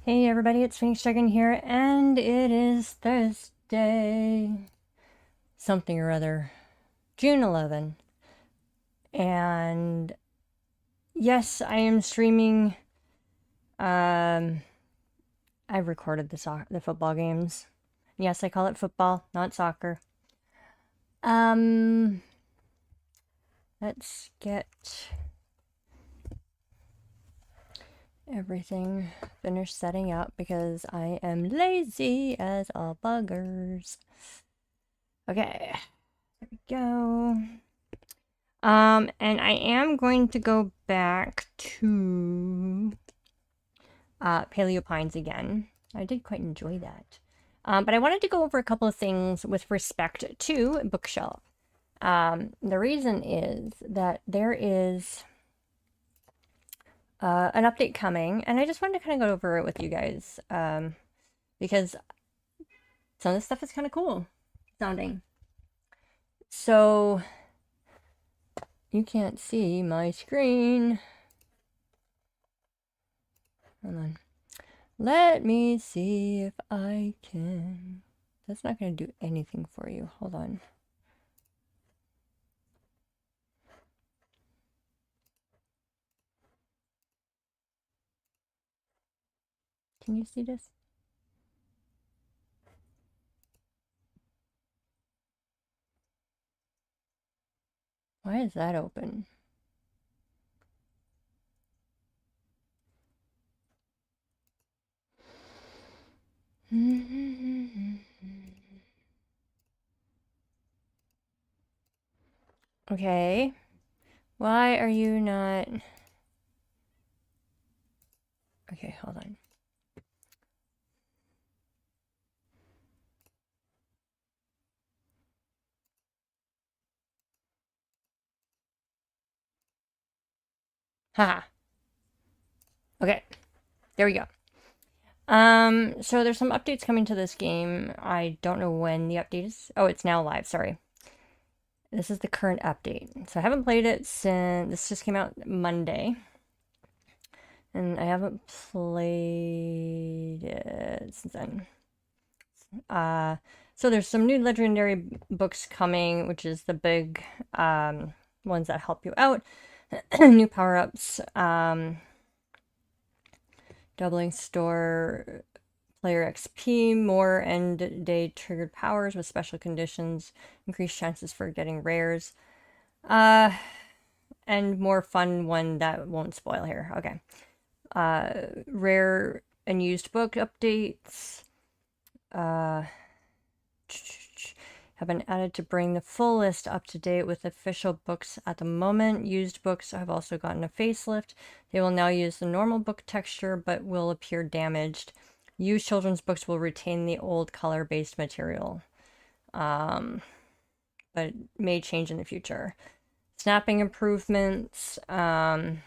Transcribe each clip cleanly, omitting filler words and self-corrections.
Hey everybody, it's Phoenix Dragon here, and it is Thursday, something or other, June 11. And yes, I am streaming. Um, I've recorded the football games. Yes, I call it football, not soccer. Um, let's get everything finished setting up because I am lazy as all buggers. Okay, there we go. And I am going to go back to Paleo Pines again. I did quite enjoy that. But I wanted to go over a couple of things with respect to Bookshop. The reason is that there is an update coming, and I just wanted to kind of go over it with you guys because some of this stuff is kind of cool sounding. So you can't see my screen. Hold on. Let me see if I can. That's not going to do anything for you. Hold on. Can you see this? Why is that open? Okay. Why are you not... Okay, hold on. Haha. Okay. There we go. So there's some updates coming to this game. I don't know when the update is. Oh, it's now live, sorry. This is the current update. So I haven't played it since this just came out Monday. And I haven't played it since then. So there's some new legendary books coming, which is the big ones that help you out. New power-ups, doubling store player XP, more end day triggered powers with special conditions, increased chances for getting rares, and more fun one that won't spoil here. Okay. Rare and used book updates. Have been added to bring the full list up to date with official books at the moment. Used books have also gotten a facelift. They will now use the normal book texture but will appear damaged. Used children's books will retain the old color-based material, but may change in the future. Snapping improvements. Okay,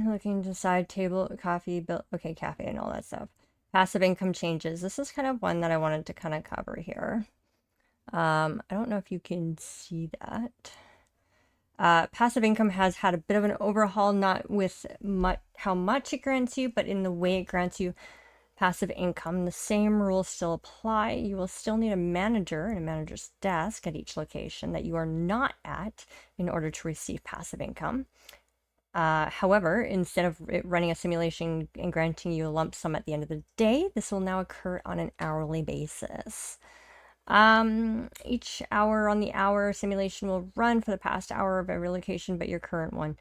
looking to side table, coffee, okay, cafe and all that stuff. Passive income changes. This is kind of one that I wanted to kind of cover here. I don't know if you can see that. Passive income has had a bit of an overhaul, not with how much it grants you, but in the way it grants you passive income. The same rules still apply. You will still need a manager and a manager's desk at each location that you are not at in order to receive passive income. However, instead of it running a simulation and granting you a lump sum at the end of the day, this will now occur on an hourly basis. Each hour on the hour simulation will run for the past hour of every location but your current one.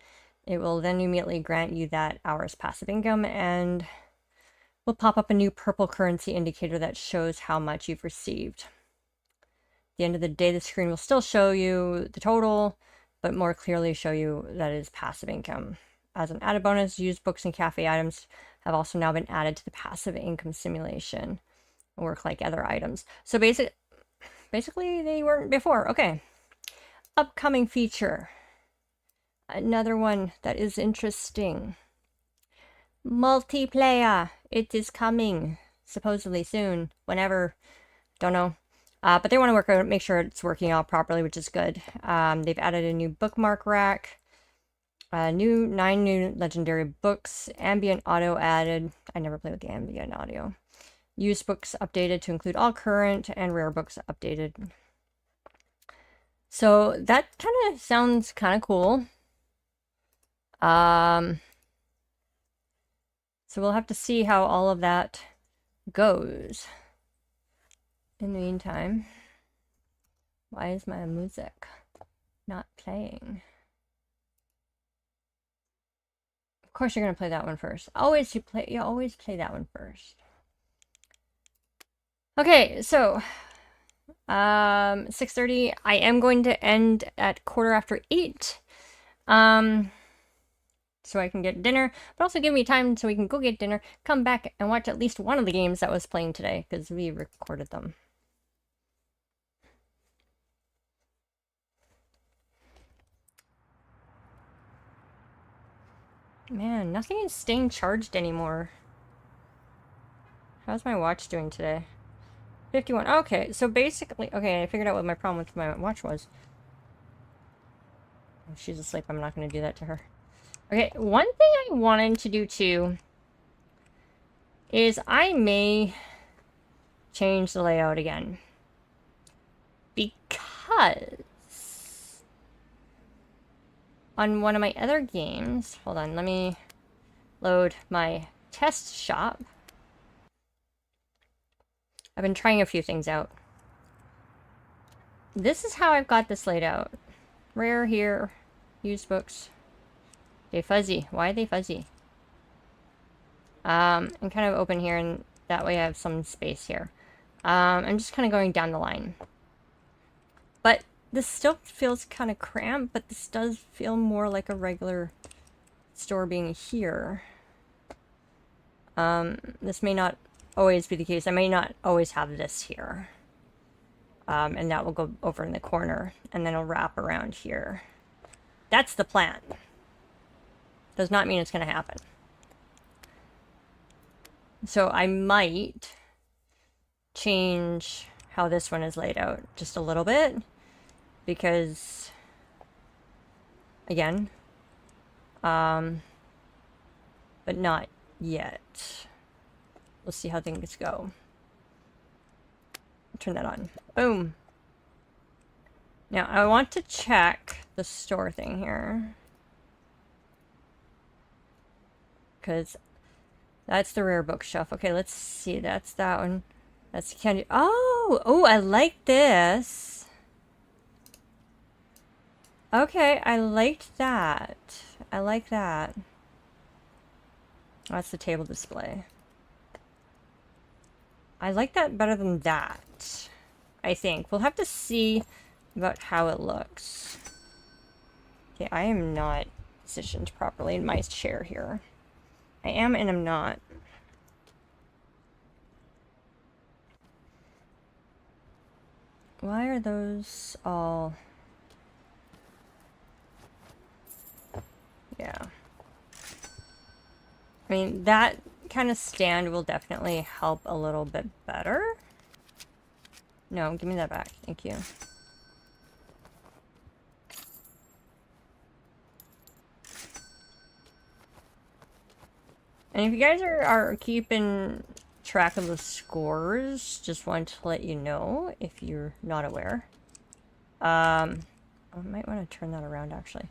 It will then immediately grant you that hour's passive income and will pop up a new purple currency indicator that shows how much you've received. At the end of the day, the screen will still show you the total, but more clearly show you that it is passive income. As an added bonus, used books and cafe items have also now been added to the passive income simulation. Work like other items. So basically they weren't before. Okay. Upcoming feature. Another one that is interesting. Multiplayer. It is coming. Supposedly soon. Whenever. Don't know. But they want to make sure it's working out properly, which is good. They've added a new bookmark rack. New 9 new legendary books, ambient audio added. I never play with the ambient audio. Used books updated to include all current and rare books updated. So that kind of sounds kind of cool. So we'll have to see how all of that goes. In the meantime, why is my music not playing? Of course you're gonna play that one first. You always play that one first. Okay, so 6:30. I am going to end at 8:15. So I can get dinner, but also give me time so we can go get dinner, come back and watch at least one of the games that was playing today, because we recorded them. Man, nothing is staying charged anymore. How's my watch doing today? 51. Okay, so basically, okay, I figured out what my problem with my watch was. Oh, she's asleep. I'm not going to do that to her. Okay, one thing I wanted to do too is I may change the layout again. Because on one of my other games, hold on, let me load my test shop. I've been trying a few things out. This is how I've got this laid out. Rare here, used books. They're fuzzy. Why are they fuzzy? And kind of open here, and that way I have some space here. I'm just kind of going down the line. But this still feels kind of cramped, but this does feel more like a regular store being here. This may not always be the case. I may not always have this here. And that will go over in the corner, and then it'll wrap around here. That's the plan. Does not mean it's going to happen. So I might change how this one is laid out just a little bit, because again, but not yet. We'll see how things go. Turn that on. Boom. Now I want to check the store thing here, because that's the rare bookshelf. Okay, let's see. That's that one. That's candy. Oh, I like this. Okay, I liked that. I like that. That's the table display. I like that better than that, I think. We'll have to see about how it looks. Okay, I am not positioned properly in my chair here. I am and I'm not. Why are those all... Yeah. I mean, that kind of stand will definitely help a little bit better. No, give me that back. Thank you. And if you guys are keeping track of the scores, just wanted to let you know if you're not aware. I might want to turn that around actually.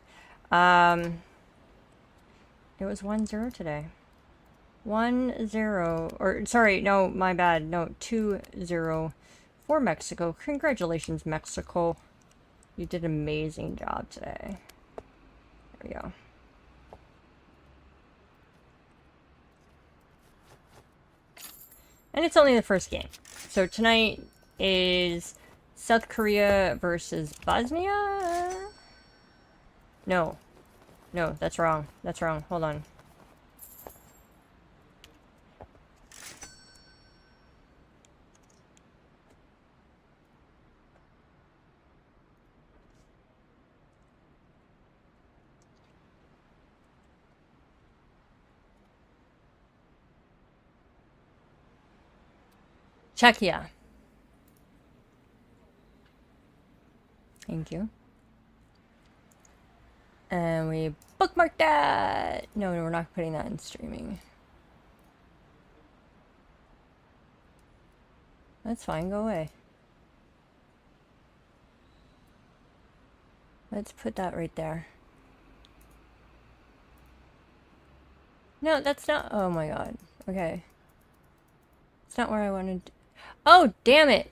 It was 1-0 today. 1-0, or sorry, no, my bad. No, 2-0 for Mexico. Congratulations, Mexico. You did an amazing job today. There we go. And it's only the first game. So tonight is South Korea versus Bosnia? No. No, that's wrong. That's wrong. Hold on. Czechia. Thank you. And we bookmark that! No, we're not putting that in streaming. That's fine, go away. Let's put that right there. No, that's not. Oh my god. Okay. It's not where I wanted. Oh, damn it!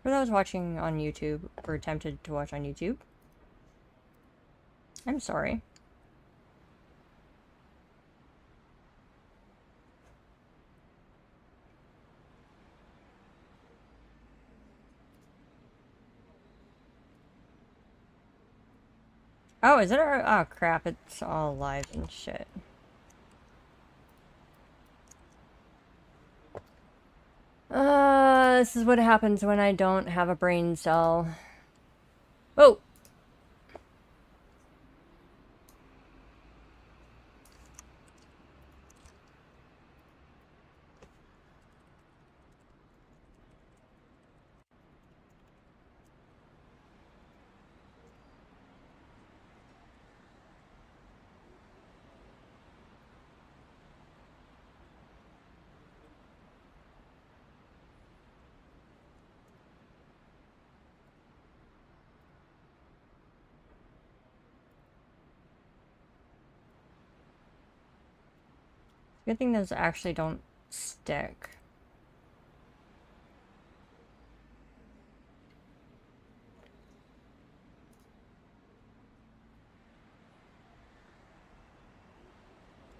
For those watching on YouTube, or attempted to watch on YouTube, I'm sorry. Oh, is it our... Oh, crap. It's all live and shit. This is what happens when I don't have a brain cell. Oh! Good thing those actually don't stick.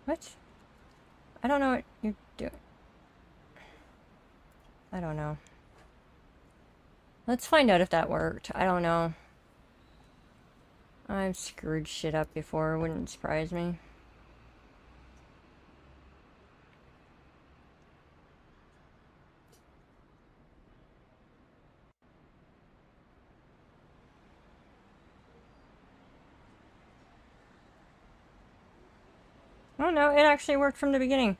What? I don't know what you're doing. I don't know. Let's find out if that worked. I don't know. I've screwed shit up before. It wouldn't surprise me. Oh no, it actually worked from the beginning.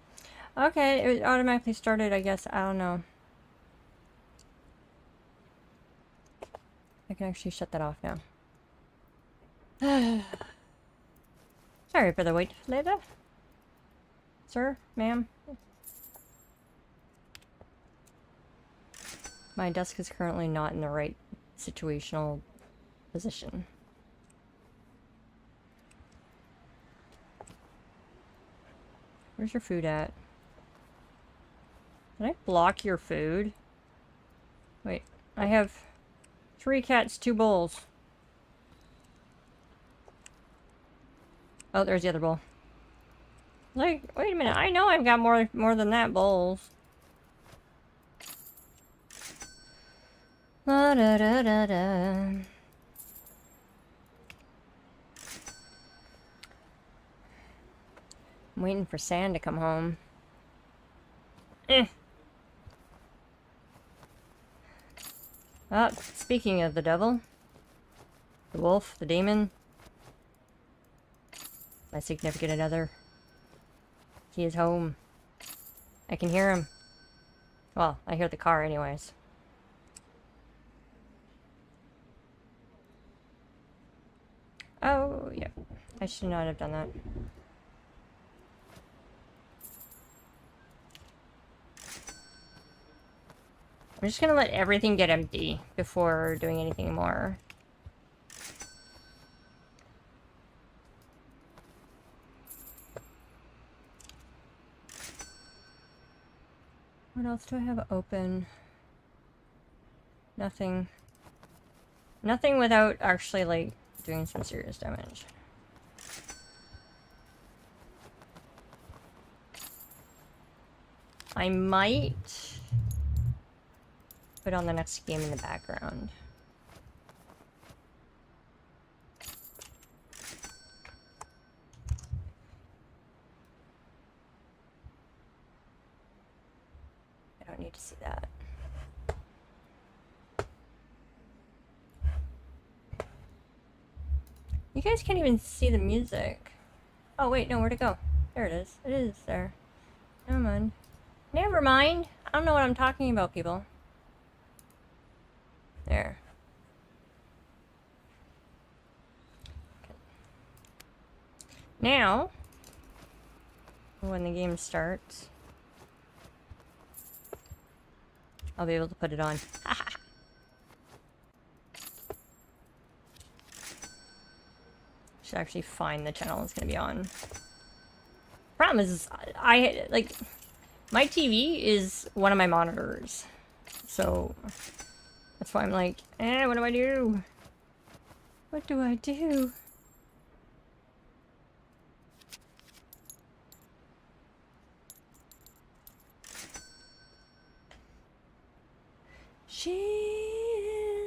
Okay, it automatically started, I guess. I don't know. I can actually shut that off now. Sorry for the wait, later. Sir, ma'am. My desk is currently not in the right situational position. Where's your food at? Did I block your food? Wait, I have 3 cats, 2 bowls. Oh, there's the other bowl. Like, wait a minute, I know I've got more than that bowls. La da da da da. I'm waiting for Sand to come home. Ah, speaking of the devil, the wolf, the demon, my significant other, he is home. I can hear him. Well, I hear the car anyways. Oh, yeah. I should not have done that. I'm just gonna let everything get empty before doing anything more. What else do I have open? Nothing. Nothing without actually, like, doing some serious damage. I might put on the next game in the background. I don't need to see that. You guys can't even see the music. Oh, wait, no, where'd it go? There it is. It is there. Never mind. Never mind. I don't know what I'm talking about, people. There. Now, when the game starts, I'll be able to put it on. Should actually find the channel it's gonna be on. Problem is, I like my TV is one of my monitors, so that's why I'm like, what do I do? What do I do? She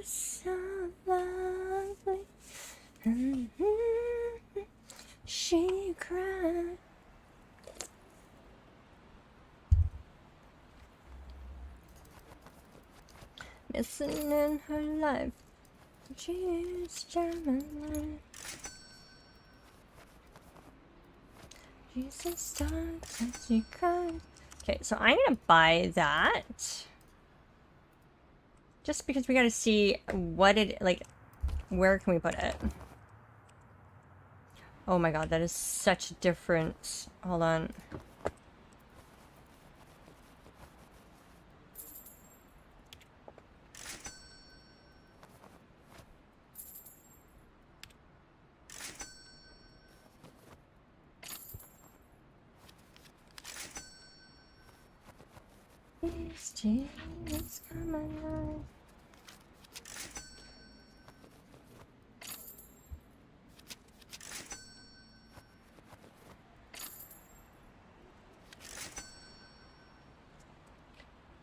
is so lovely. She cried. Missing in her life. She is German. She's a star and she cried. Okay, so I'm gonna buy that. Just because we gotta see what it, like, where can we put it? Oh my god, that is such a difference. Hold on. These tears come alive.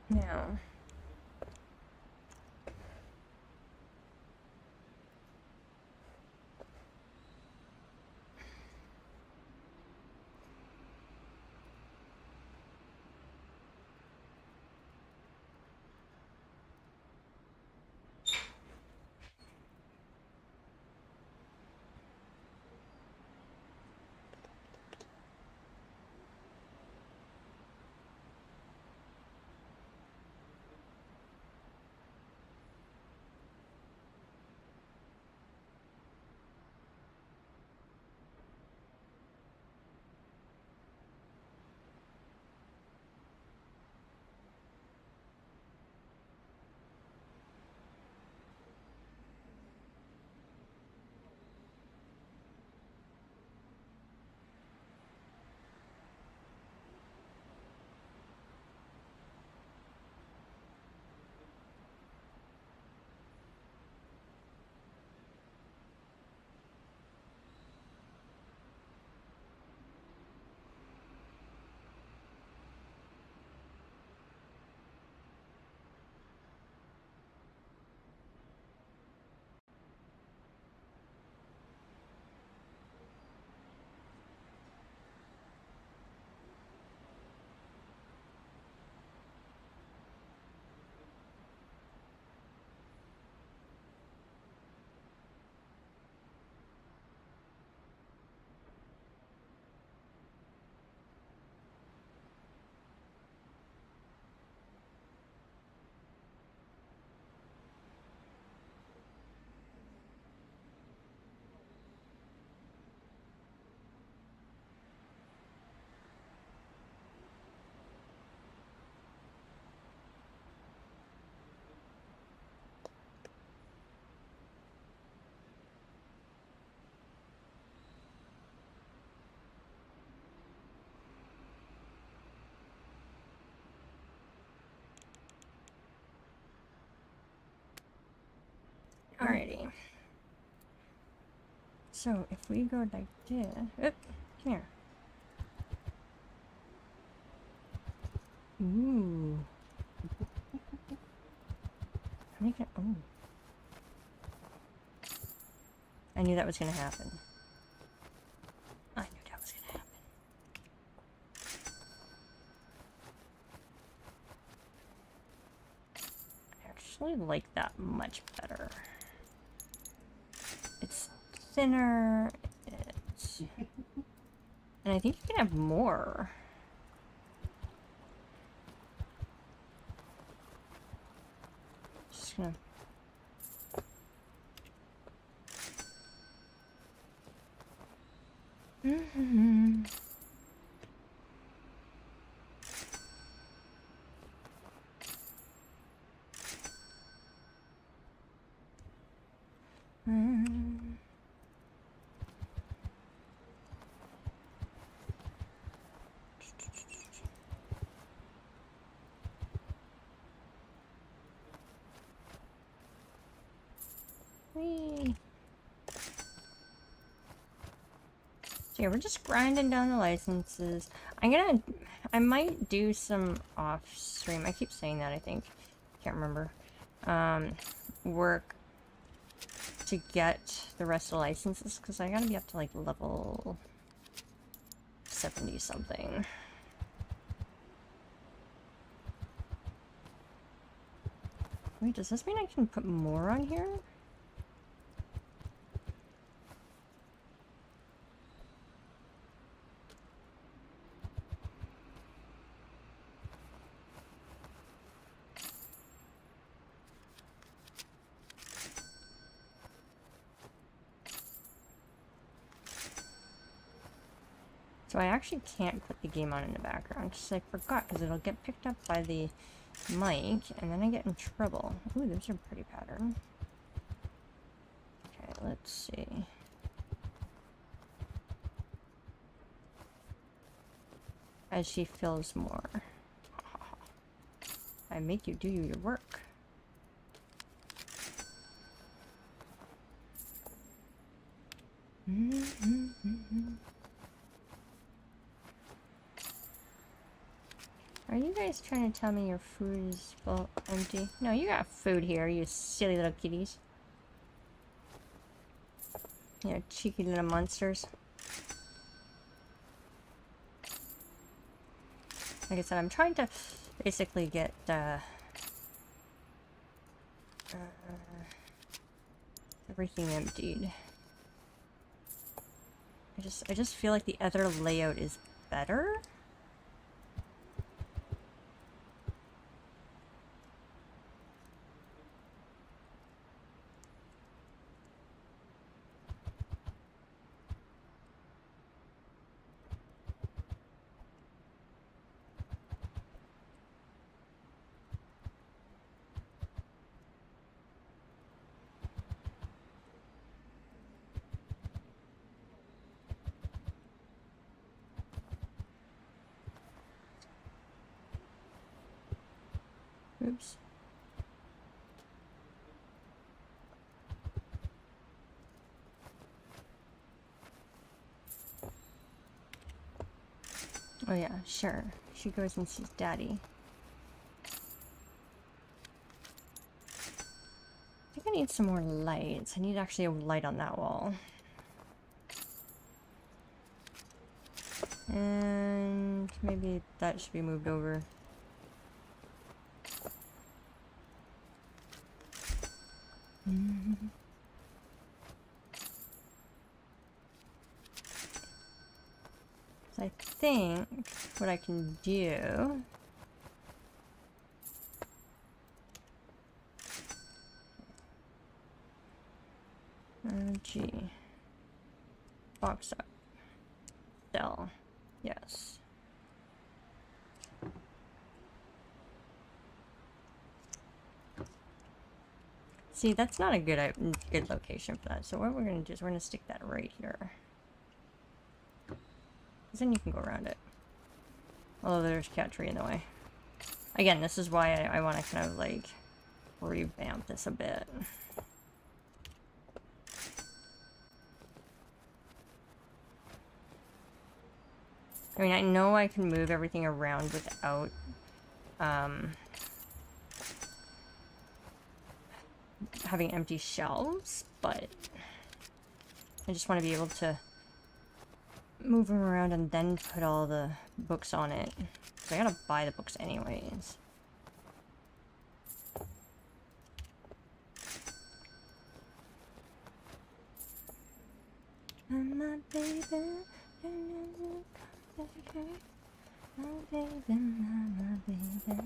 Now. Alrighty. So if we go like this, oop, come here. Ooh. Make it, oh. I knew that was gonna happen. I knew that was gonna happen. I actually like that much better. It's thinner it. And I think you can have more. Just gonna... Mm-hmm. Whee. So yeah, we're just grinding down the licenses. I might do some off stream. I keep saying that, I think. Can't remember. Work to get the rest of the licenses, because I gotta be up to like level 70 something. Wait, does this mean I can put more on here? So I actually can't put the game on in the background because I forgot, because it'll get picked up by the mic and then I get in trouble. Ooh, those are pretty pattern. Okay, let's see. As she fills more. I make you do your work. Are you guys trying to tell me your food is full empty? No, you got food here, you silly little kitties. Yeah, cheeky little monsters. Like I said, I'm trying to basically get everything emptied. I just feel like the other layout is better. Oops. Oh yeah, sure. She goes and sees Daddy. I think I need some more lights. I need actually a light on that wall. And maybe that should be moved over. So I think what I can do G box up cell, yes. See, that's not a good location for that. So what we're gonna do is we're gonna stick that right here. Because then you can go around it. Although there's a cat tree in the way. Again, this is why I want to kind of like revamp this a bit. I mean, I know I can move everything around without having empty shelves, but I just want to be able to move them around and then put all the books on it. So I gotta buy the books anyways. I'm my baby. My baby, my baby.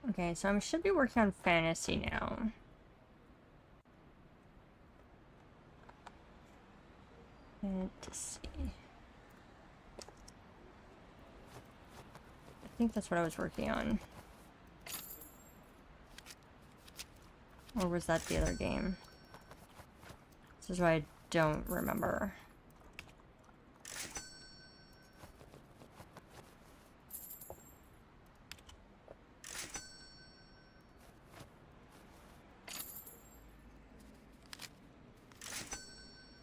Okay, so I should be working on fantasy now. Fantasy. I think that's what I was working on. Or was that the other game? This is why I don't remember.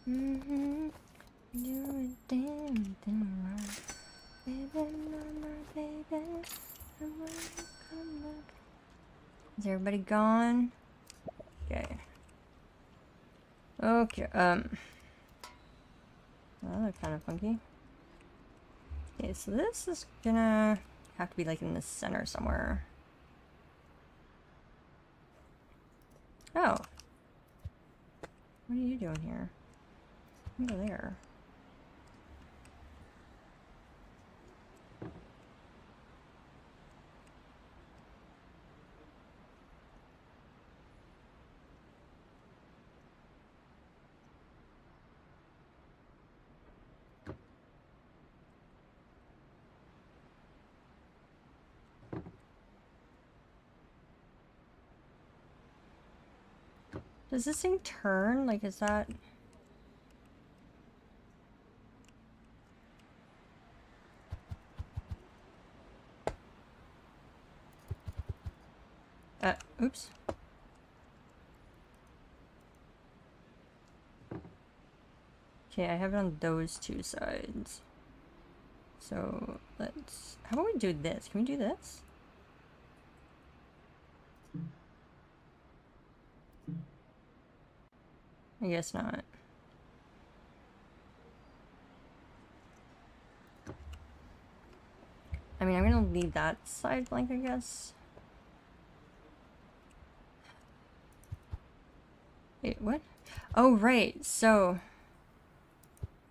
Mm-hmm. Do it damn right. Baby, mama, baby. I wanna come back. Is everybody gone? Okay. Okay, well, that looked kind of funky. Okay, so this is gonna have to be like in the center somewhere. Oh. What are you doing here? Over there. Does this thing turn? Like, is that... oops. Okay, I have it on those two sides. So, let's... How about we do this? Can we do this? I guess not. I mean, I'm gonna leave that side blank, I guess. Wait, what? Oh, right. So,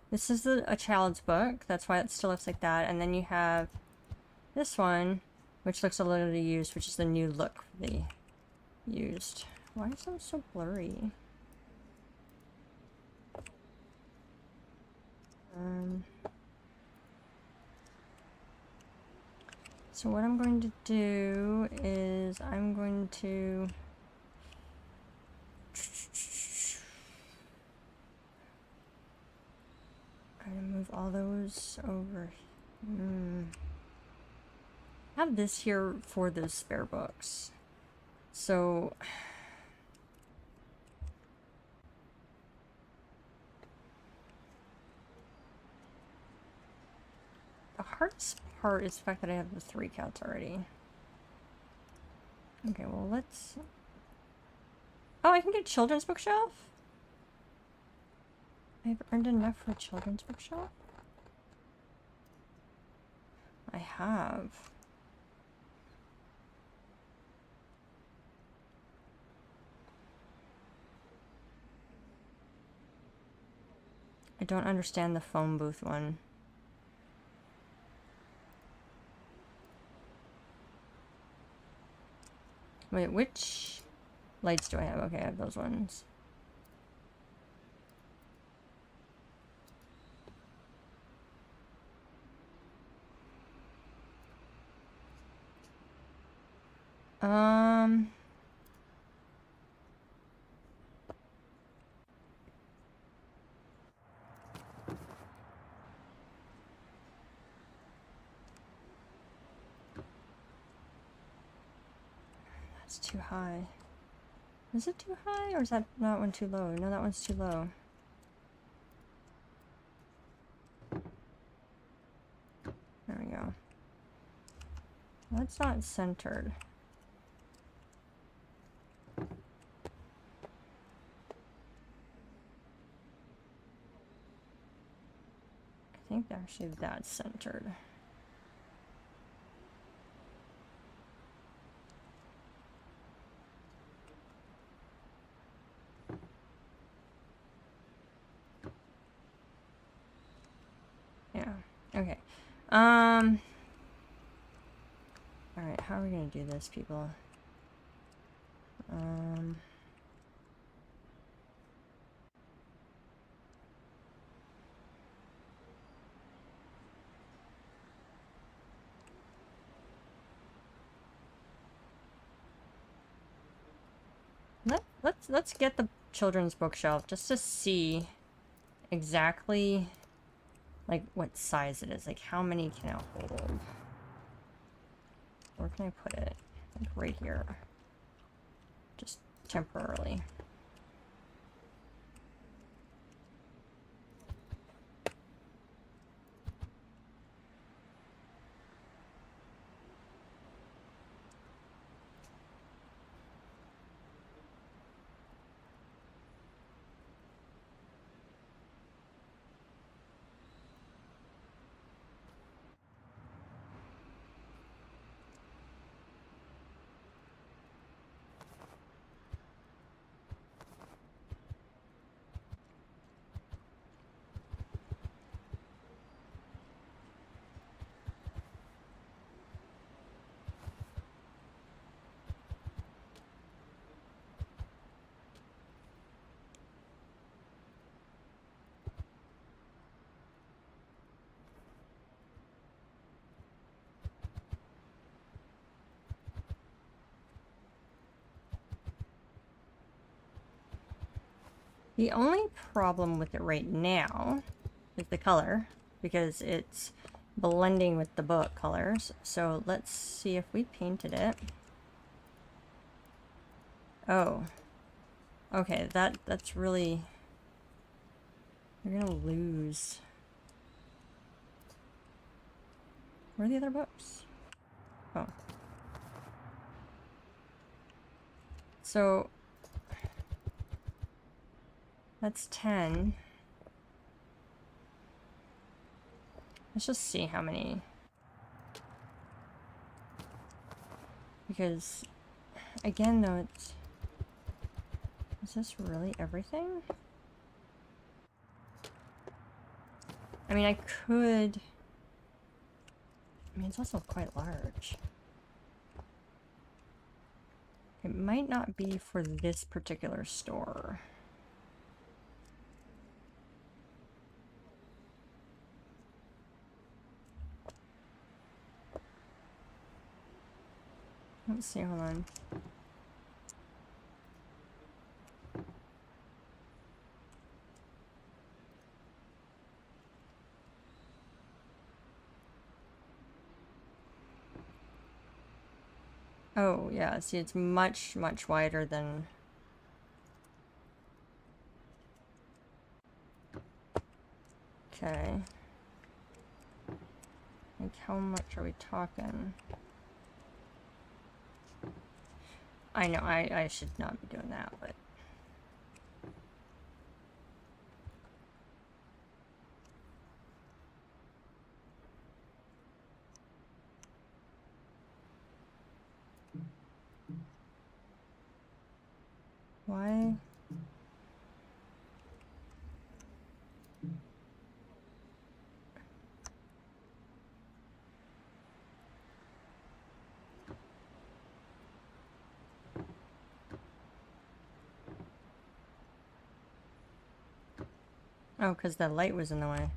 this is a child's book. That's why it still looks like that. And then you have this one, which looks a little used, which is the new look for the used. Why is that so blurry? So what I'm going to do is I'm going to move all those over. I have this here for those spare books. So the hardest part is the fact that I have the 3 cats already. Okay, well let's... Oh, I can get a children's bookshelf? I've earned enough for a children's bookshelf? I have. I don't understand the phone booth one. Wait, which lights do I have? Okay, I have those ones. That's too high. Is it too high, or is that one too low? No, that one's too low. There we go. That's not centered. think actually that's centered. Yeah, okay. Alright, how are we gonna do this, people? Let's get the children's bookshelf just to see exactly like what size it is. Like how many can it hold? Where can I put it? Like right here. Just temporarily. The only problem with it right now is the color, because it's blending with the book colors. So let's see if we painted it. Oh. Okay, that's really... You're gonna lose. Where are the other books? Oh. So... That's 10. Let's just see how many. Because, again though, it's... Is this really everything? I mean, I could... I mean, it's also quite large. It might not be for this particular store. Let's see, hold on. Oh, yeah, see, it's much, much wider than... Okay. Like, how much are we talking? I know, I should not be doing that, but... Why? Oh, because the light was in the way.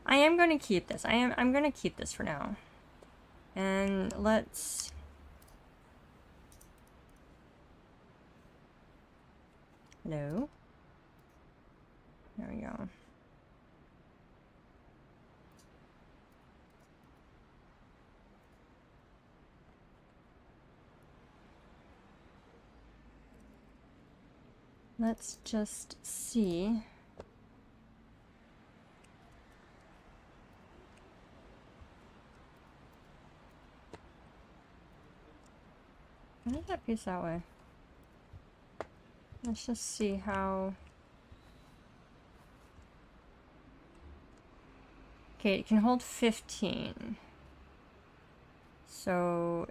I am going to keep this. I'm going to keep this for now. And let's... Hello? There we go. Let's just see. Why did that piece that way? Let's just see how... Okay, it can hold 15. So...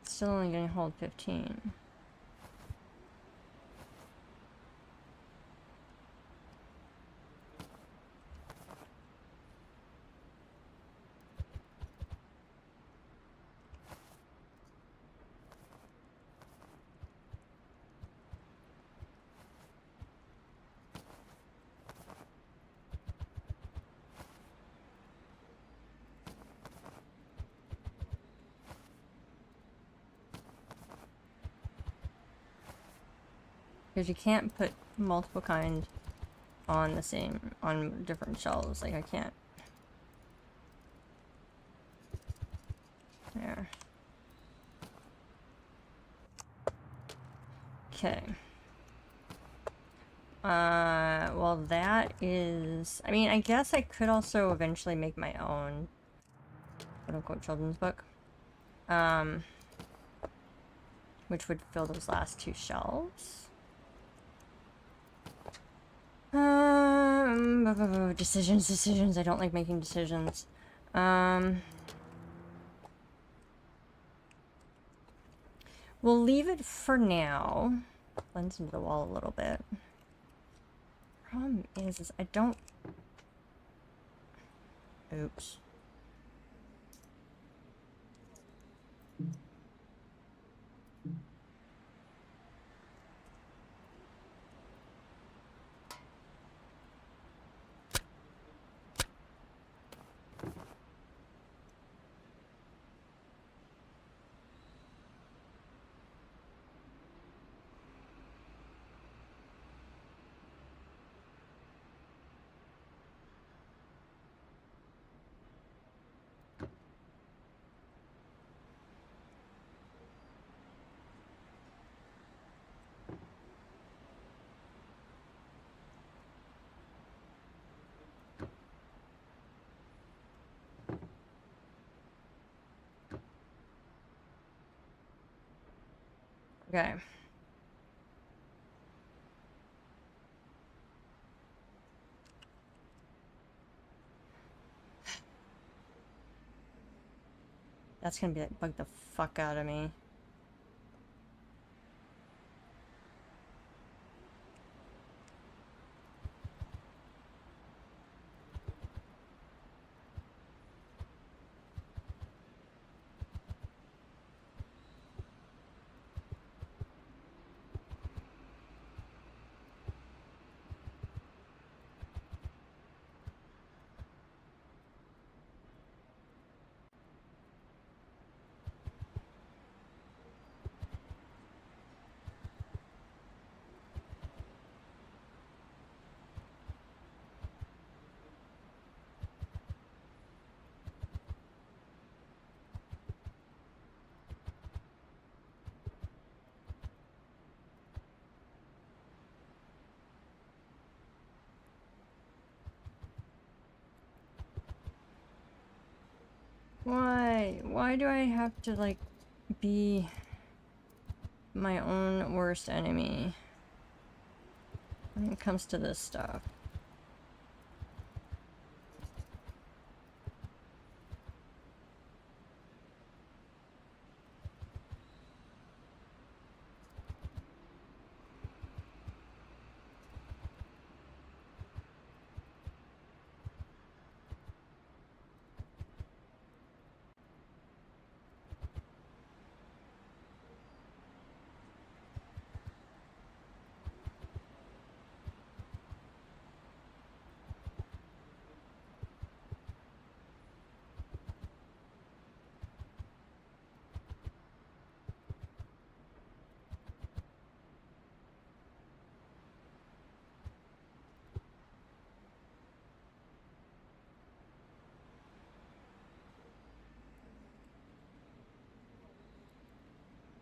it's still only going to hold 15. Because you can't put multiple kind on the same, on different shelves. Like, I can't. There. Okay. Well that is... I mean, I guess I could also eventually make my own quote-unquote children's book. Which would fill those last two shelves. Decisions. I don't like making decisions. We'll leave it for now. Blends into the wall a little bit. Problem is I don't... Oops. Okay. That's gonna be like bug the fuck out of me. Why? Why do I have to, like, be my own worst enemy when it comes to this stuff?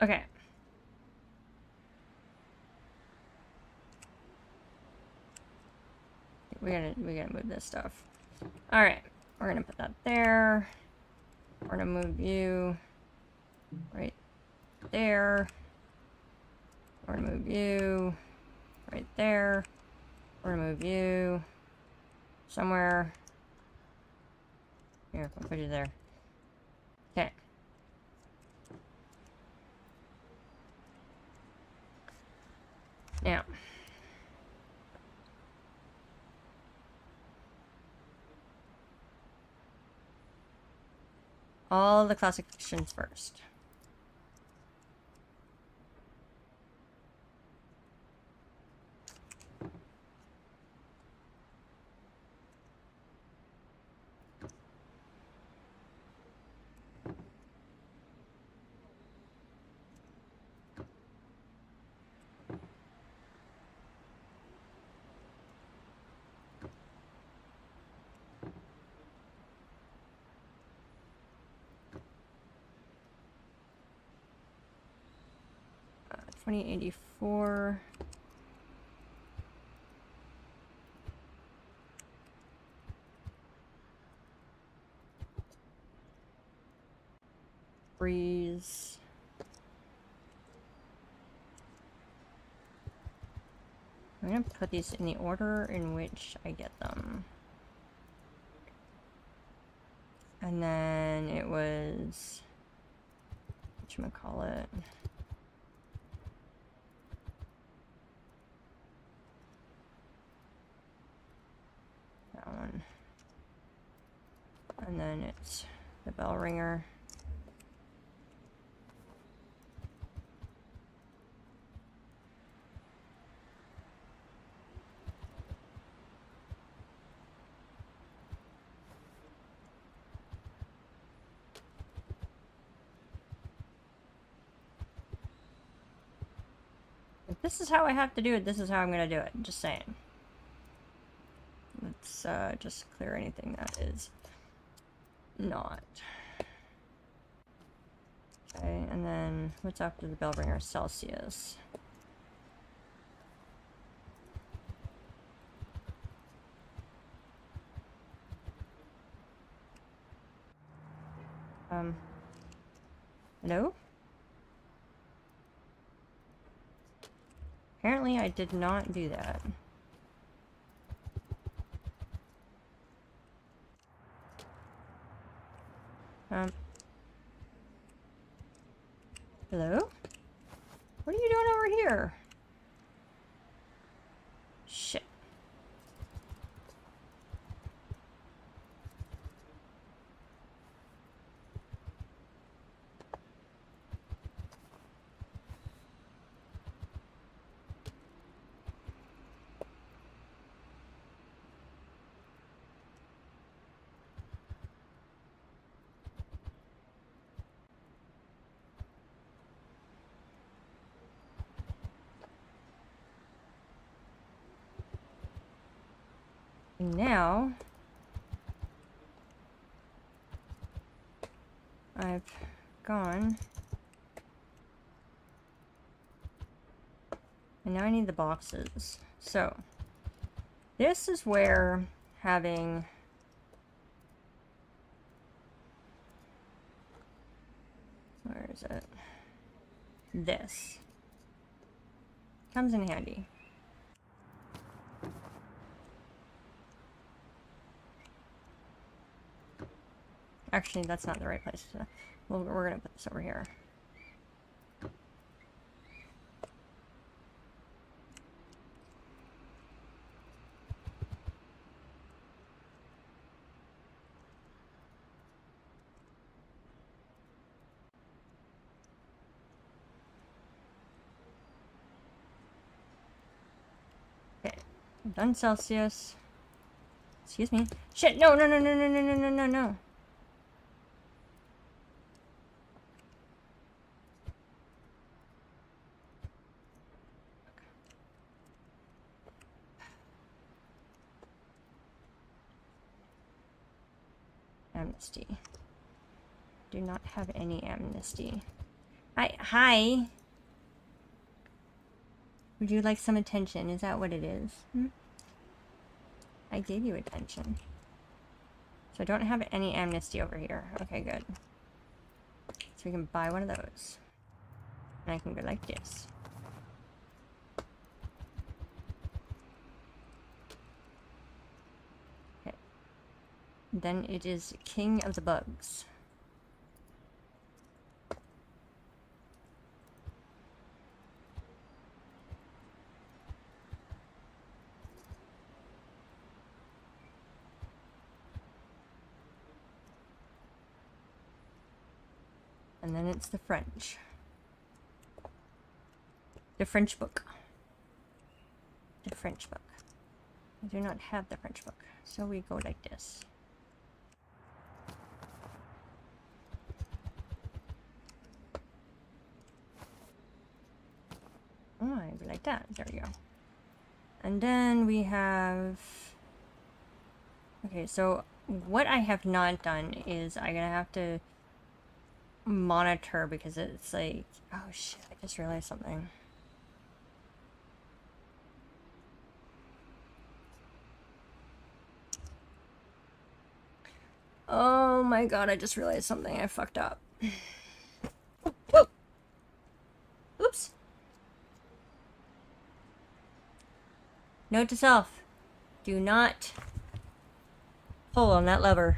Okay. We gotta move this stuff. All right, we're gonna put that there. We're gonna move you right there. We're gonna move you right there. We're gonna move you somewhere. Here, I'll put you there. Okay. Now. All the classic fictions first. Uh, 2084. Breeze. I'm gonna put these in the order in which I get them. And then it was, whatchamacallit? That one. And then it's the bell ringer. If this is how I have to do it, this is how I'm gonna do it. Just saying. Let's just clear anything that is not. Okay, and then what's after the bell ringer? Celsius. Hello? Apparently I did not do that. Hello? What are you doing over here? Shit. Now, I've gone, and now I need the boxes. So, this is where having where is it? This comes in handy. Actually, that's not the right place. Well, we're gonna put this over here. Okay, done Celsius. Excuse me. Shit! No! No! No! No! No! No! No! No! No! No! Amnesty. Do not have any amnesty. Hi. Would you like some attention? Is that what it is? Hmm? I gave you attention. So I don't have any amnesty over here. Okay, good. So we can buy one of those. And I can go like this. Okay. Then it is King of the Bugs. And then it's the French. The French book. The French book. I do not have the French book. So we go like this. Oh, I like that. There we go. And then we have... Okay, so what I have not done is I'm gonna have to monitor because it's like... Oh shit, I just realized something. Oh my god, I just realized something. I fucked up. Whoa! Oops! Note to self. Do not pull on that lever.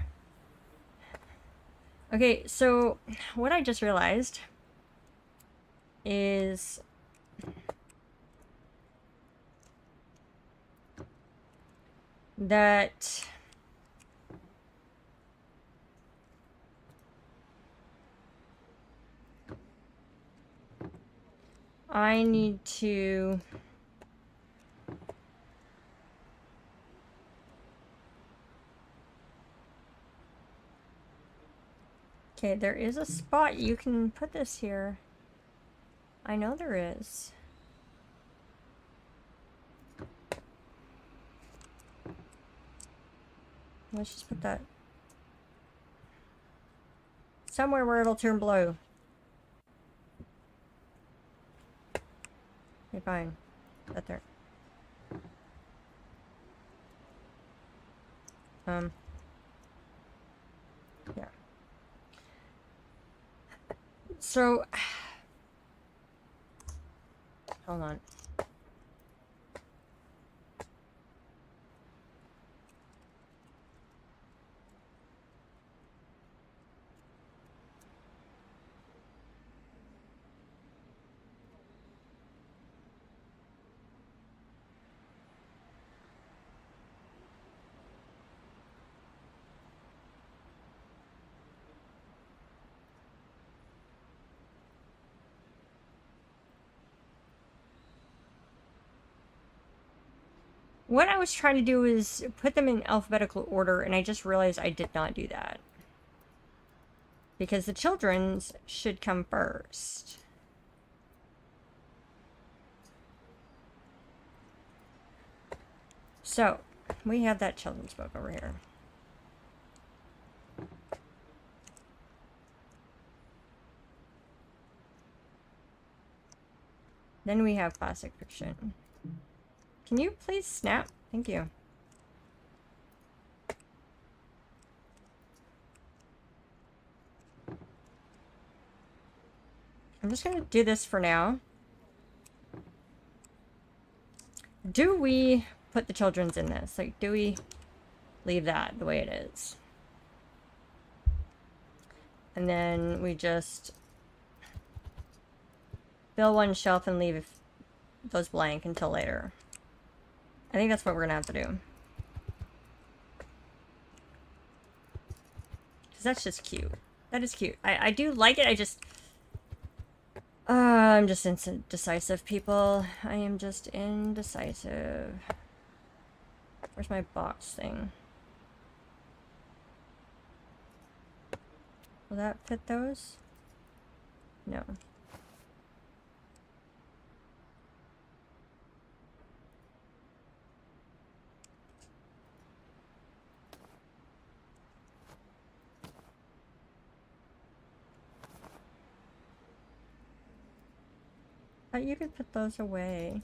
Okay, so what I just realized is that I need to... Okay, there is a spot you can put this here. I know there is. Let's just put that somewhere where it'll turn blue. Okay, fine. That there. Yeah. So, hold on. What I was trying to do is put them in alphabetical order, and I just realized I did not do that. Because the children's should come first. So, we have that children's book over here. Then we have classic fiction. Can you please snap? Thank you. I'm just going to do this for now. Do we put the children's in this? Like, do we leave that the way it is? And then we just fill one shelf and leave those blank until later. I think that's what we're gonna have to do. Because that's just cute. That is cute. I do like it, I just... I'm just indecisive, people. I am just indecisive. Where's my box thing? Will that fit those? No. thought you could put those away.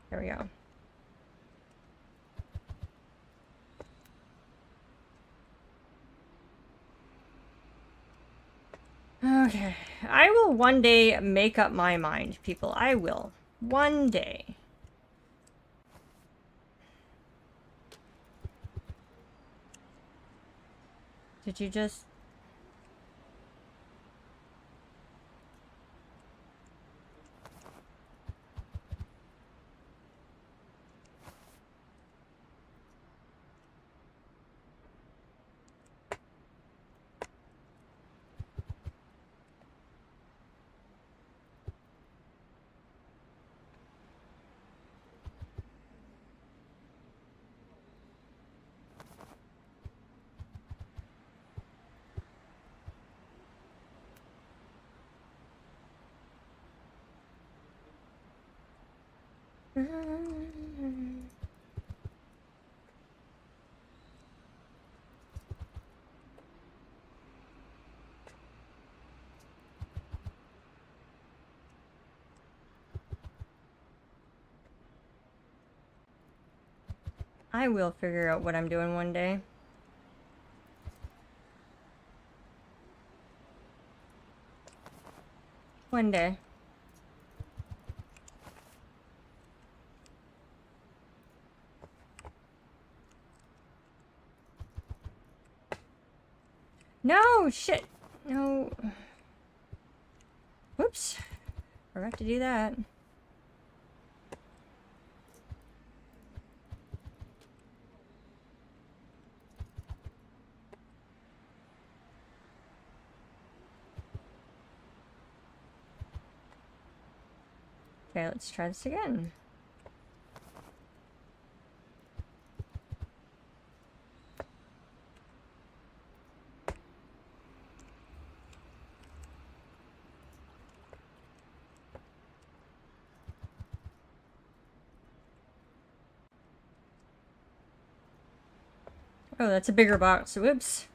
There we go. Okay, I will one day make up my mind, people. I will. One day. Did you just... I will figure out what I'm doing one day. One day. No, shit. No. Whoops. Forgot to do that. Okay, let's try this again. Oh, that's a bigger box. Whoops.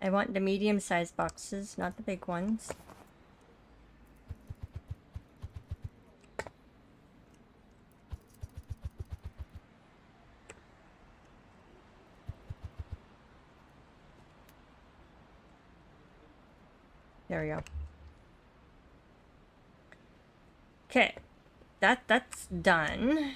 I want the medium-sized boxes, not the big ones. There we go. Okay, that's done.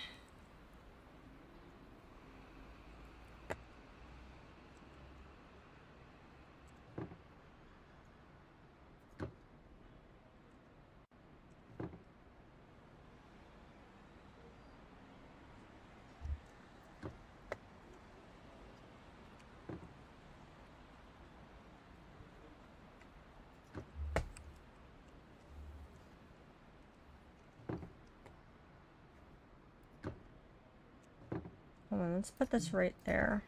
Hold on, let's put this right there.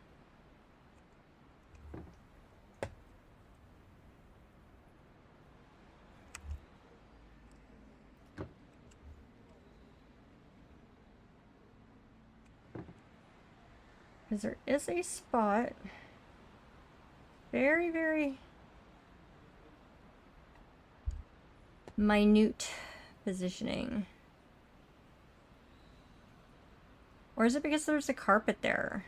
Because there is a spot. Very, very minute positioning. Or is it because there's a carpet there?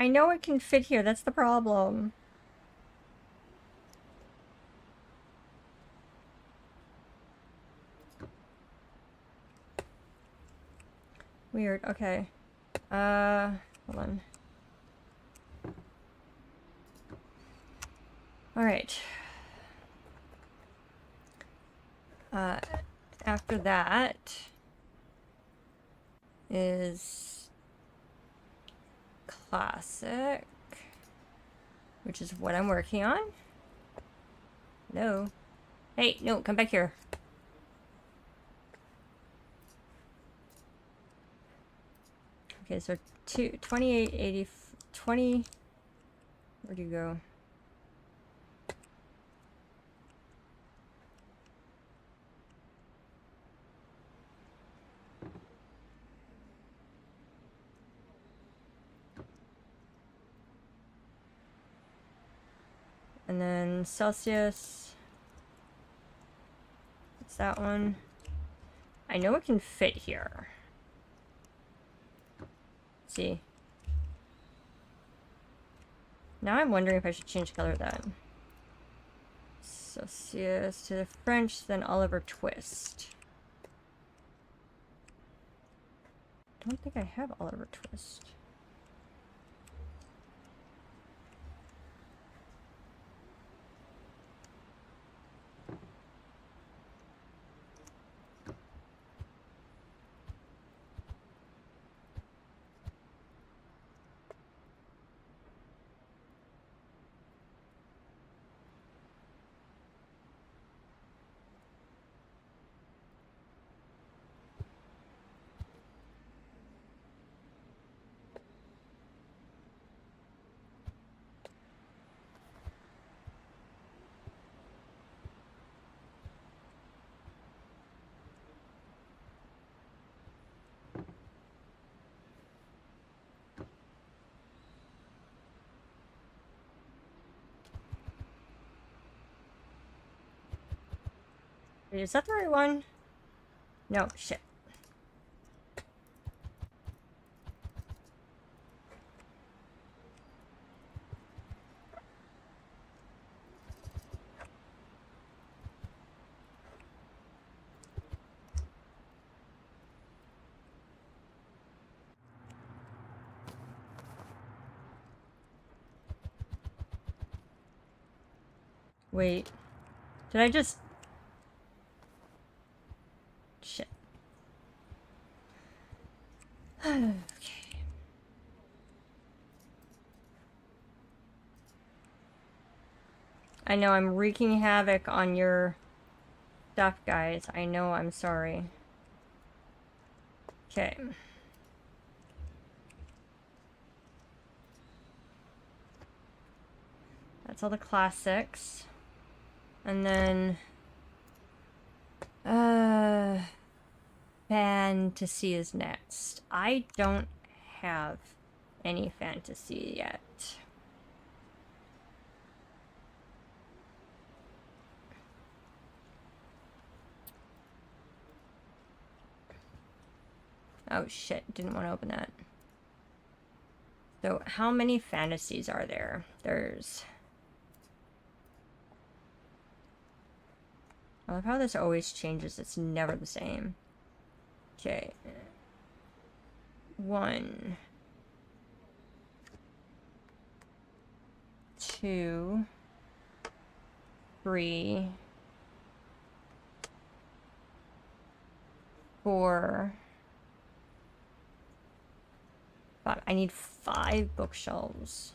I know it can fit here. That's the problem. Weird. Okay. Hold on. All right. After that is classic, which is what I'm working on. No. Hey, no, come back here. Okay, so 2880, 20, where'd you go? And then Celsius. What's that one? I know it can fit here. Let's see. Now I'm wondering if I should change color of that. Celsius to the French, then Oliver Twist. I don't think I have Oliver Twist. Wait, is that the right one? No, shit. Wait. Did I just... Shit. Okay. I know I'm wreaking havoc on your stuff, guys. I know, I'm sorry. Okay. That's all the classics. And then... Fantasy is next. I don't have any fantasy yet. Oh shit, didn't want to open that. So how many fantasies are there? There's... I love how this always changes. It's never the same. Okay. 1, 2, 3, 4, 5. I need 5 bookshelves.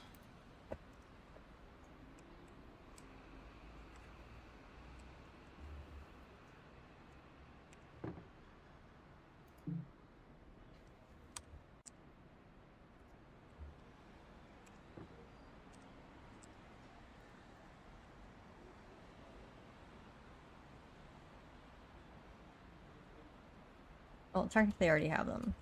Well, technically I already have them.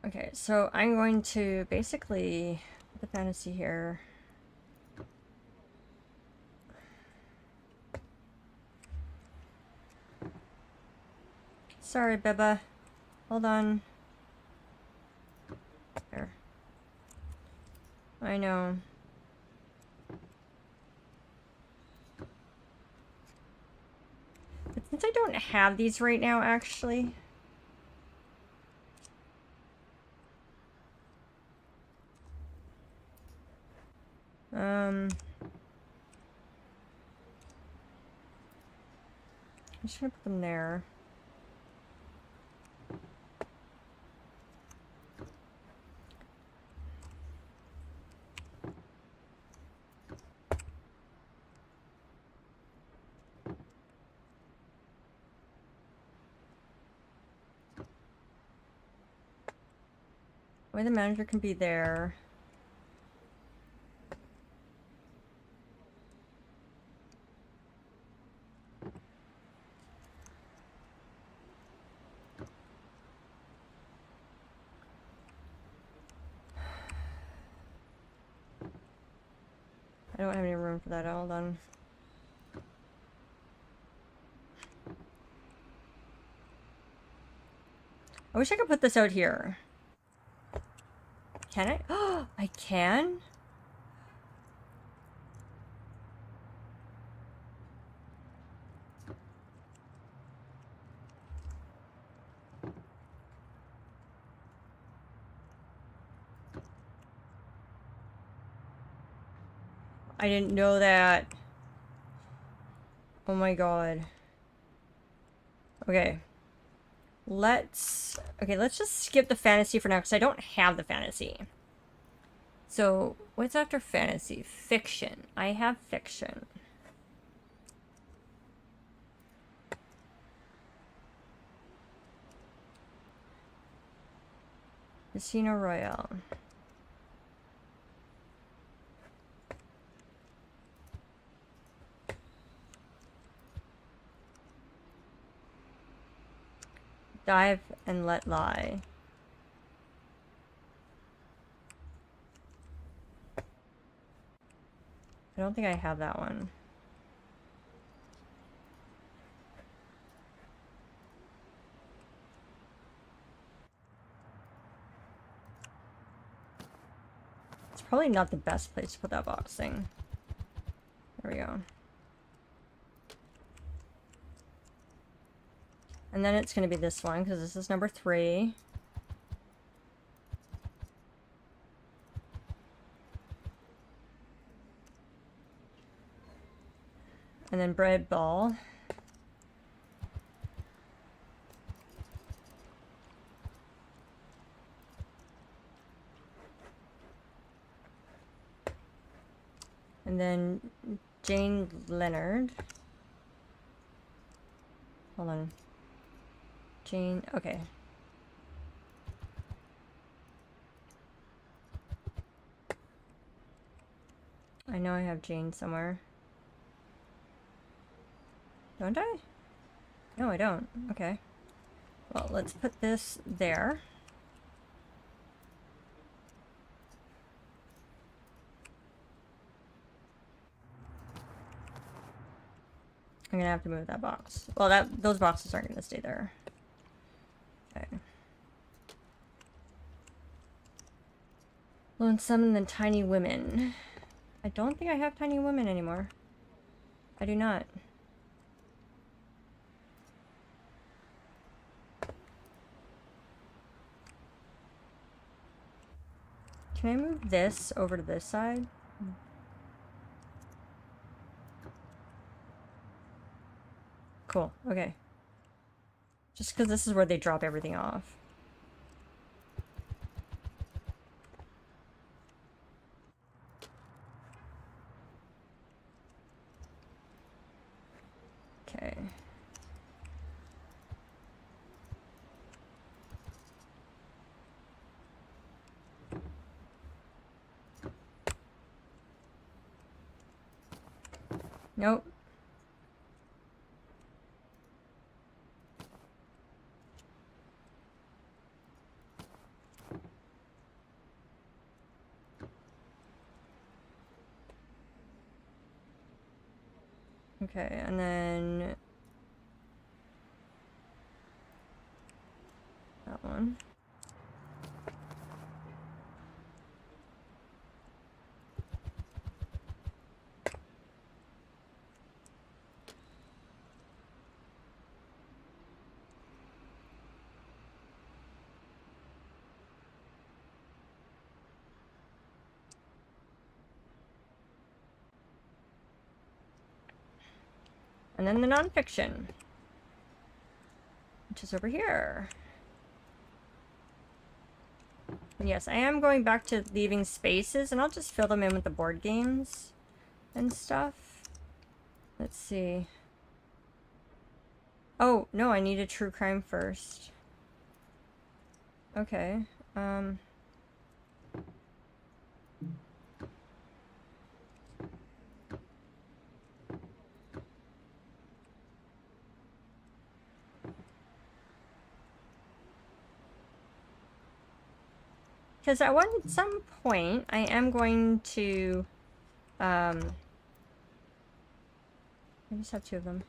Okay, so I'm going to basically put the fantasy here. Sorry, Beba. Hold on. There. I know. But since I don't have these right now, actually... I'm just gonna put them there. Way the manager can be there. I don't have any room for that. Hold on. I wish I could put this out here. Can I? Oh, I can? I didn't know that. Oh my god. Okay. Let's just skip the fantasy for now because I don't have the fantasy. So, what's after fantasy? Fiction. I have fiction. Casino Royale. Dive and Let Lie. I don't think I have that one. It's probably not the best place to put that box thing. There we go. And then it's going to be this one, because this is number 3. And then Bread Ball. And then Jane Leonard. Hold on. Jane, okay. I know I have Jane somewhere. Don't I? No, I don't. Okay. Well, let's put this there. I'm gonna have to move that box. Well, those boxes aren't gonna stay there. Okay. Lonesome and then Tiny Women. I don't think I have Tiny Women anymore. I do not. Can I move this over to this side? Cool, okay. Just because this is where they drop everything off. Okay. Nope. Okay, and then that one. And then the nonfiction, which is over here. Yes, I am going back to leaving spaces, and I'll just fill them in with the board games and stuff. Let's see. Oh, no, I need a true crime first. Okay. Because at some point, I am going to, I just have two of them.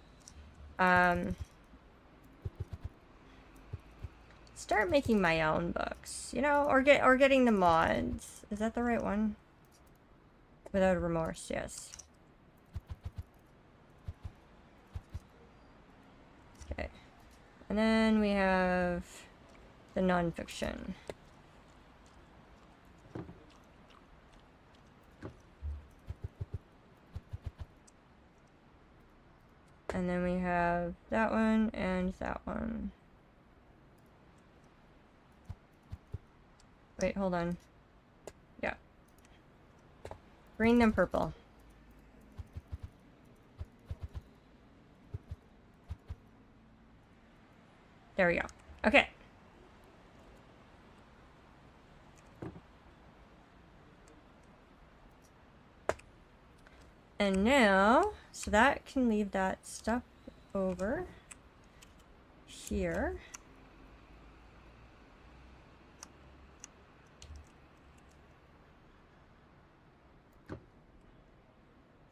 Start making my own books, you know, or getting the mods. Is that the right one? Without remorse, yes. Okay. And then we have the nonfiction. And then we have that one and that one. Wait, hold on. Yeah. Green and purple. There we go. Okay. And now, so that can leave that stuff over here.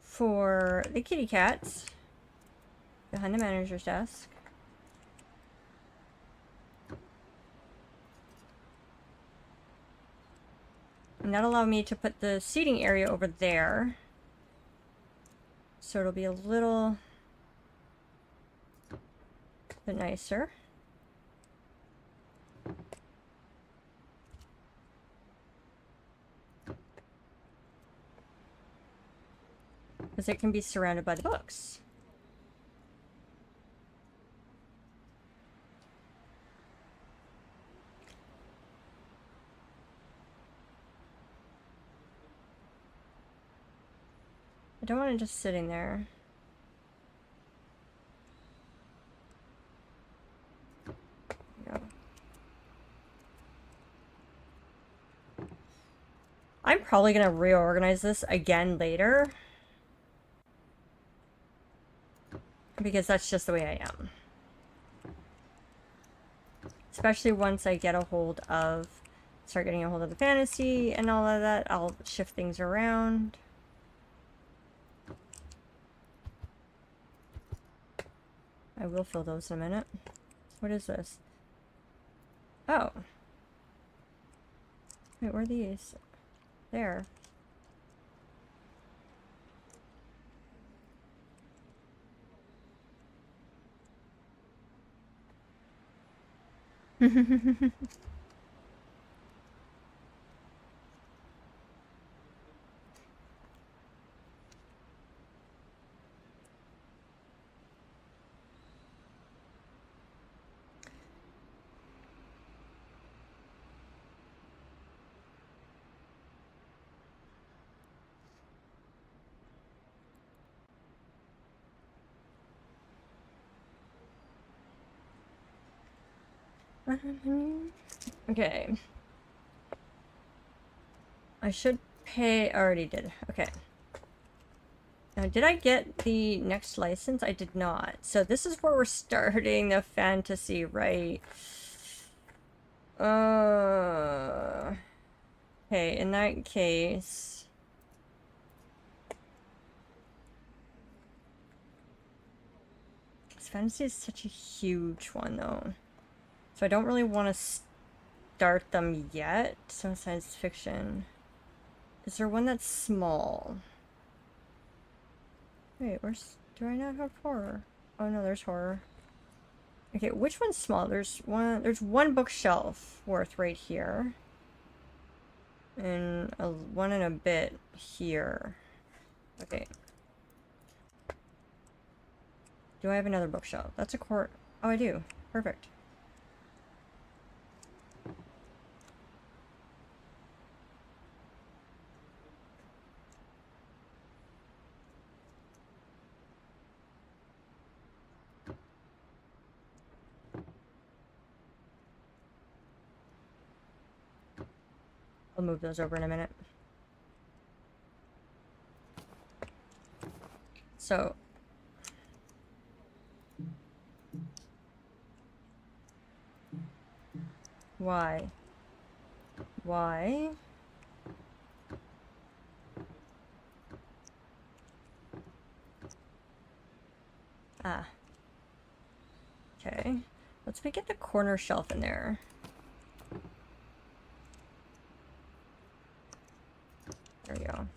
For the kitty cats, behind the manager's desk. And that'll allow me to put the seating area over there. So it'll be a little bit nicer. Because it can be surrounded by the books. I don't want it just sitting there. There we go. I'm probably going to reorganize this again later. Because that's just the way I am. Especially once I get a hold of, start getting a hold of the fantasy and all of that, I'll shift things around. I will fill those in a minute. What is this? Oh. Wait, where are these? There. Okay. I should pay. I already did. Okay. Now, did I get the next license? I did not. So this is where we're starting the fantasy, right? Okay, in that case... This fantasy is such a huge one, though. So I don't really want to start them yet. Some science fiction. Is there one that's small? Wait, where's... Do I not have horror? Oh no, there's horror. Okay, which one's small? There's one bookshelf worth right here. And one and a bit here. Okay. Do I have another bookshelf? That's a court. Oh, I do. Perfect. I'll move those over in a minute. So, why? Why? Ah. Okay. Let's get the corner shelf in there. There we go.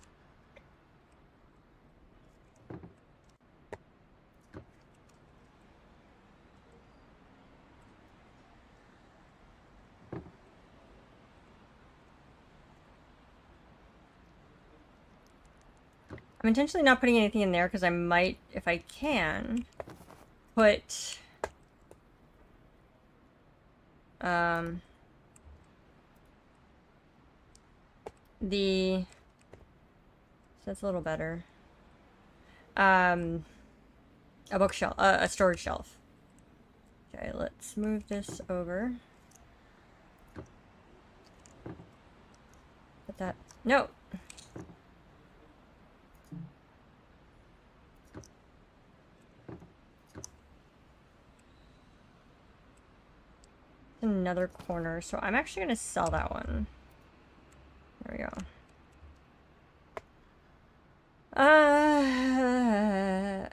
I'm intentionally not putting anything in there because I might, if I can, put the... So that's a little better. A bookshelf, a storage shelf. Okay, let's move this over. Put that... No! Another corner, so I'm actually gonna sell that one. There we go.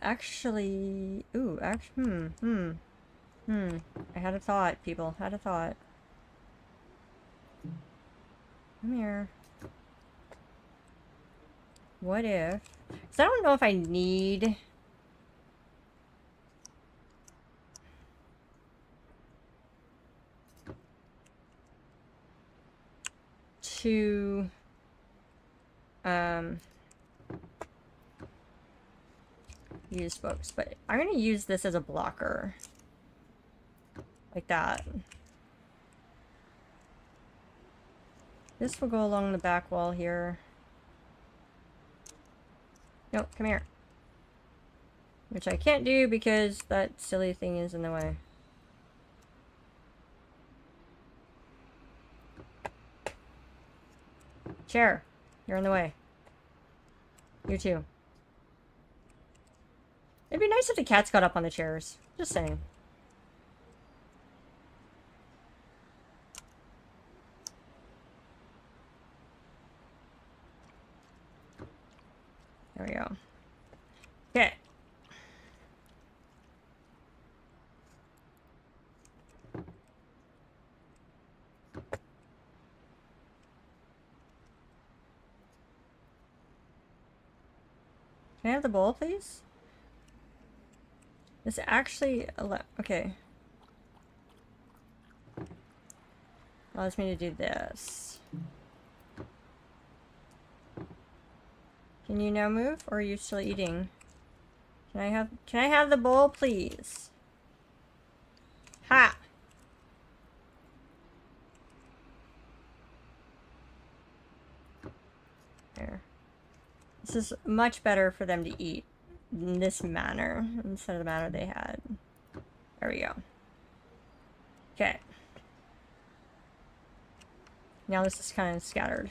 Actually, ooh, I had a thought, people. Had a thought. Come here. What if? Because I don't know if I need... to... use books, but I'm gonna use this as a blocker. Like that. This will go along the back wall here. Nope, come here. Which I can't do because that silly thing is in the way. Chair, you're in the way. You too. It'd be nice if the cats got up on the chairs. Just saying. There we go. Okay. Can I have the bowl, please? This actually okay. Allows me to do this. Can you now move, or are you still eating? Can I have the bowl, please? Ha! There. This is much better for them to eat in this manner instead of the manner they had. There we go. Okay. Now this is kind of scattered.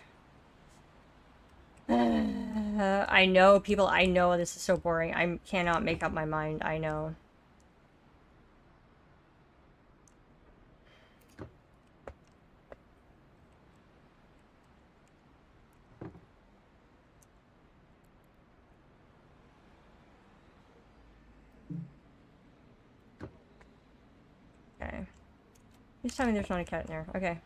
I know, people, I know this is so boring. I cannot make up my mind, I know. Okay. Please tell me there's not a cat in there. Okay.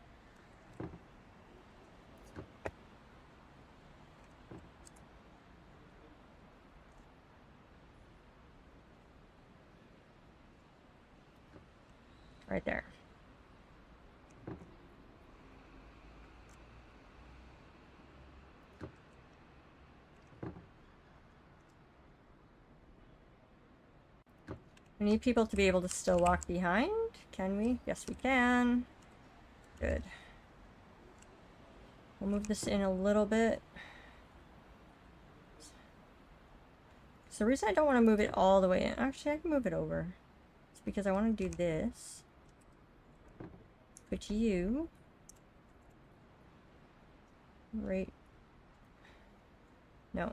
We need people to be able to still walk behind. Can we? Yes, we can. Good. We'll move this in a little bit. So the reason I don't want to move it all the way in, actually I can move it over. It's because I want to do this. Put you right. No.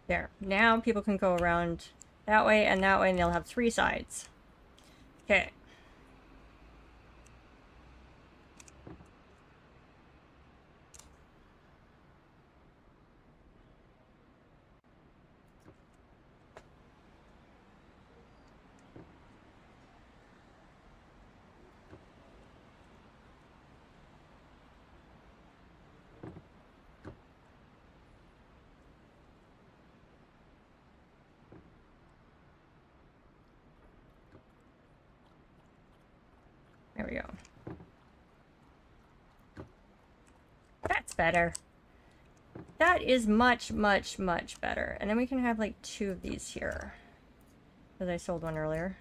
There. Now people can go around that way, and they'll have 3 sides. Okay. There we go. That's better. That is much, much, much better. And then we can have like 2 of these here. Because I sold one earlier.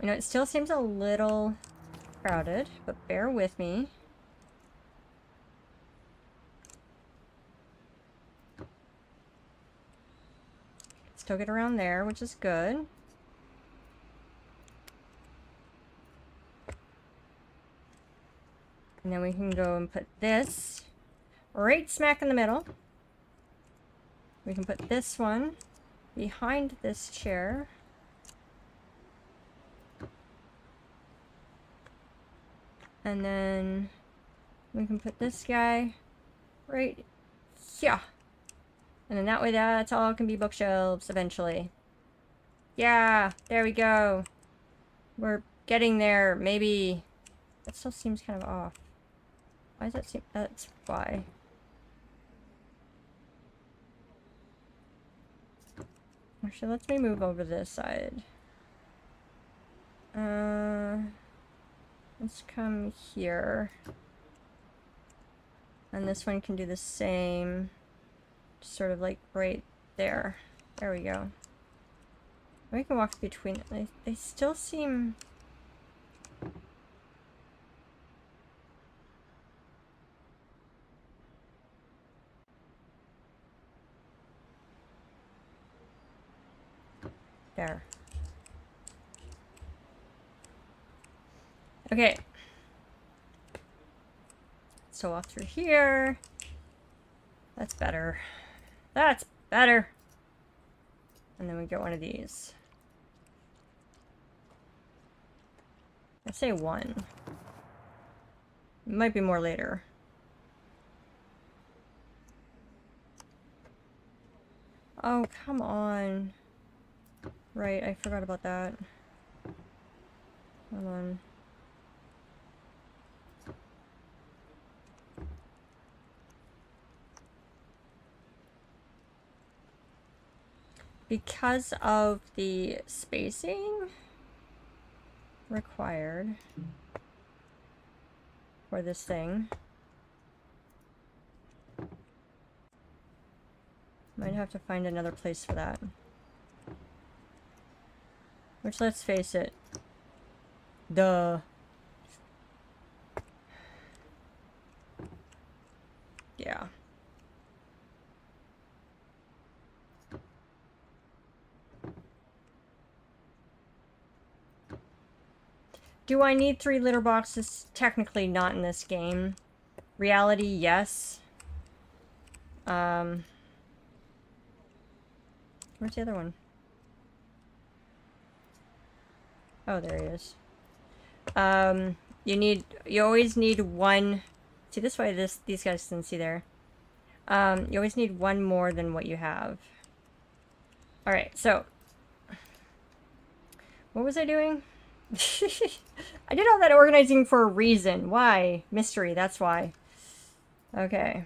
You know, it still seems a little crowded, but bear with me. Still get around there, which is good. And then we can go and put this right smack in the middle. We can put this one behind this chair. And then we can put this guy right here. And then that way that's all can be bookshelves eventually. Yeah, there we go. We're getting there, maybe. That still seems kind of off. Why does that seem... That's why. Actually, let's me move over this side. Let's come here. And this one can do the same. Just sort of like right there. There we go. We can walk between... They still seem... There. Okay. So off through here. That's better. That's better. And then we get one of these. I say 1. It might be more later. Oh, come on. Right, I forgot about that. Hold on. Because of the spacing required for this thing, might have to find another place for that. Which, let's face it, duh. Yeah. Do I need 3 litter boxes? Technically not in this game. Reality, yes. Where's the other one? Oh, there he is. You always need 1. See, this way these guys can see there. You always need 1 more than what you have. Alright, so. What was I doing? I did all that organizing for a reason. Why? Mystery, that's why. Okay.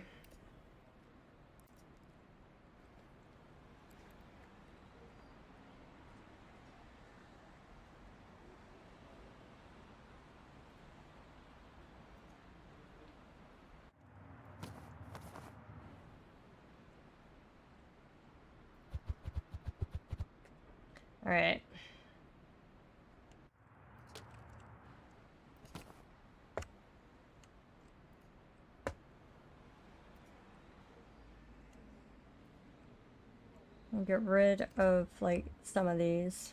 All right. I'll get rid of like some of these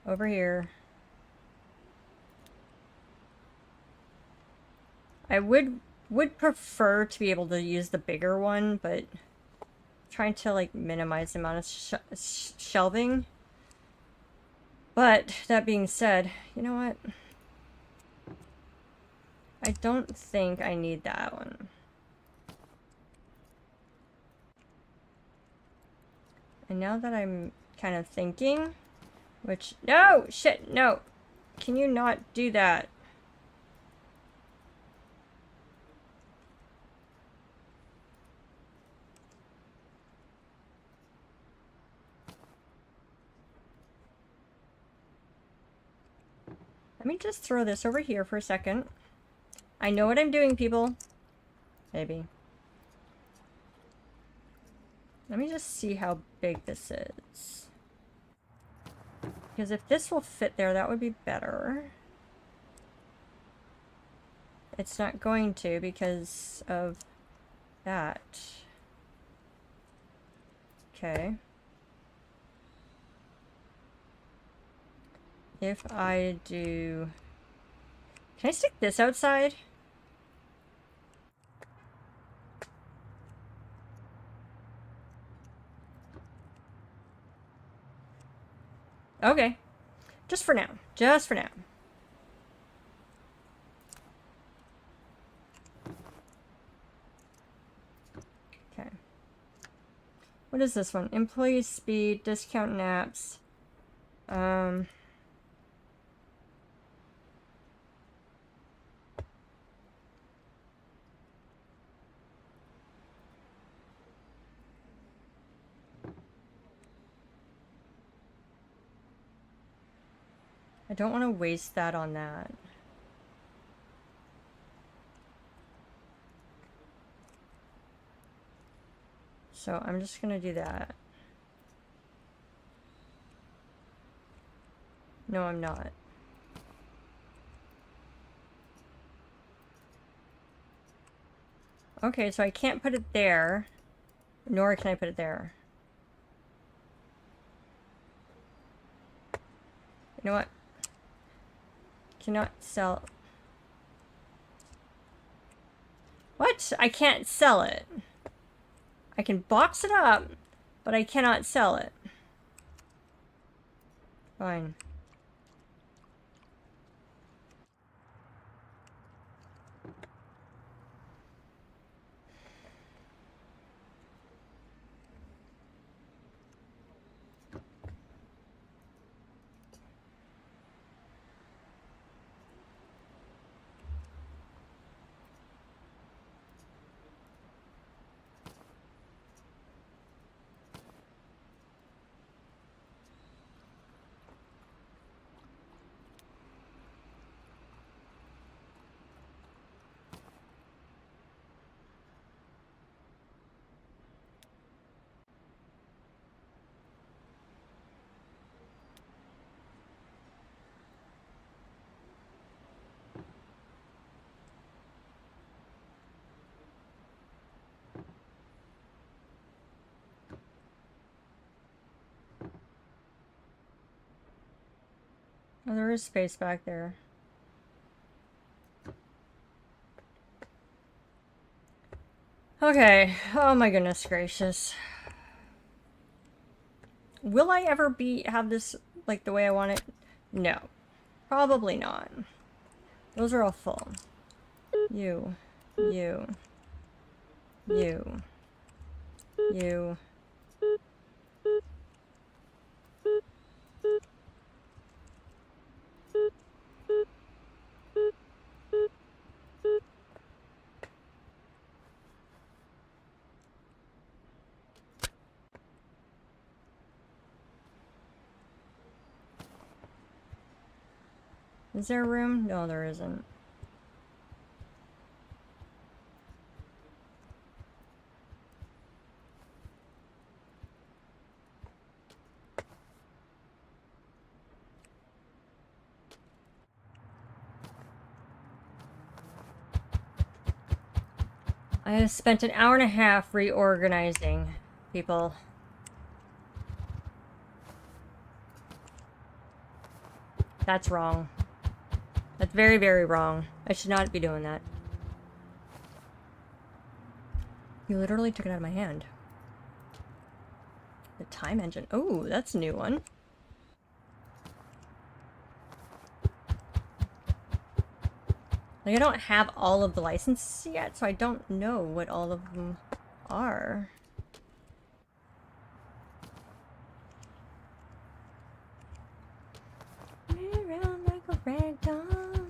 over here. I would prefer to be able to use the bigger one, but trying to like minimize the amount of shelving. But that being said, you know what? I don't think I need that one. And now that I'm kind of thinking, which, no, shit, no. Can you not do that? Let me just throw this over here for a second. I know what I'm doing, people. Maybe. Let me just see how big this is. Because if this will fit there, that would be better. It's not going to because of that. Okay. If I do... Can I stick this outside? Okay. Just for now. Just for now. Okay. What is this one? Employee speed, discount naps. I don't want to waste that on that. So I'm just gonna do that. No, I'm not. Okay, so I can't put it there, nor can I put it there. You know what? Cannot sell. What? I can't sell it. I can box it up, but I cannot sell it. Fine. Oh, there is space back there. Okay. Oh my goodness gracious. Will I ever have this like the way I want it? No. Probably not. Those are all full. You. You. You. You. Is there room? No, there isn't. I have spent an hour and a half reorganizing, people. That's wrong. That's very, very wrong. I should not be doing that. You literally took it out of my hand. The time engine. Oh, that's a new one. Like, I don't have all of the licenses yet, so I don't know what all of them are. Around like a ragdoll.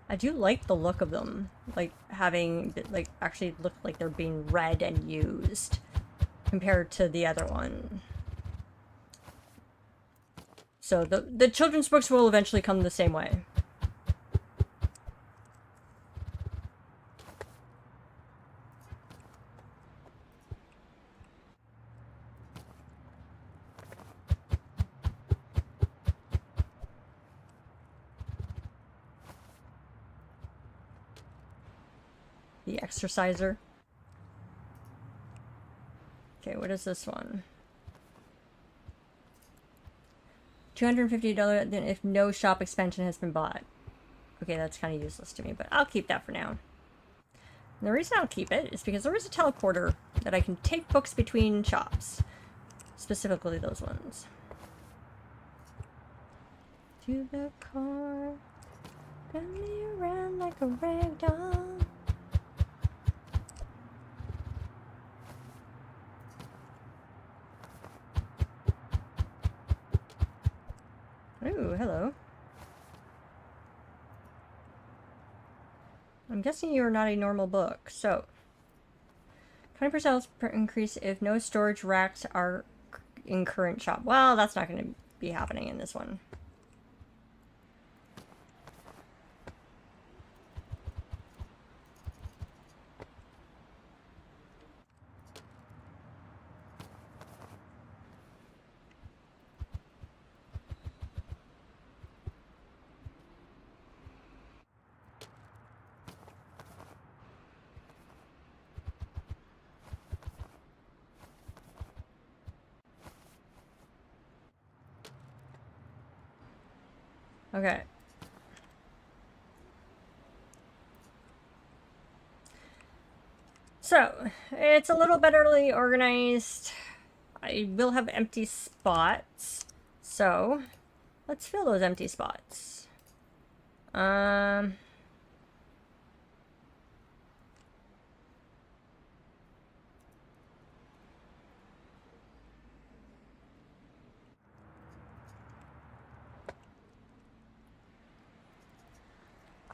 I do like the look of them, like having, like, actually look like they're being read and used compared to the other one. So the children's books will eventually come the same way. The exerciser. Okay, what is this one? $250 if no shop expansion has been bought. Okay, that's kind of useless to me, but I'll keep that for now. And the reason I'll keep it is because there is a teleporter that I can take books between shops. Specifically those ones. To the car, run me around like a rag doll. Ooh, hello. I'm guessing you are not a normal book, so 20% increase if no storage racks are in current shop. Well, that's not going to be happening in this one. Okay. So, it's a little betterly organized. I will have empty spots. So, let's fill those empty spots.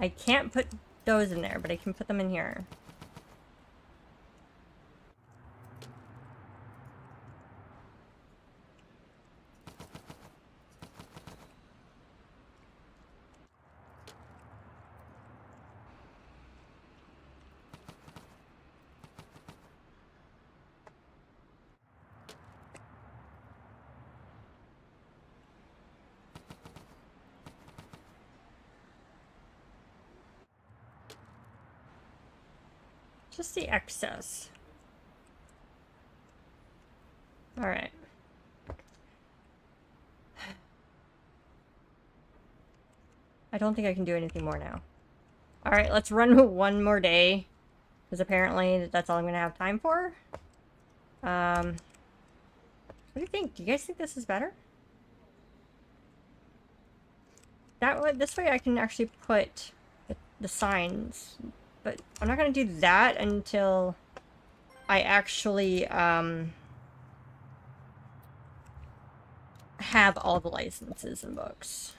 I can't put those in there, but I can put them in here. Just the excess. Alright. I don't think I can do anything more now. Alright, let's run one more day. Because apparently that's all I'm going to have time for. What do you think? Do you guys think this is better? That way, this way I can actually put the signs. But I'm not going to do that until I actually have all the licenses and books.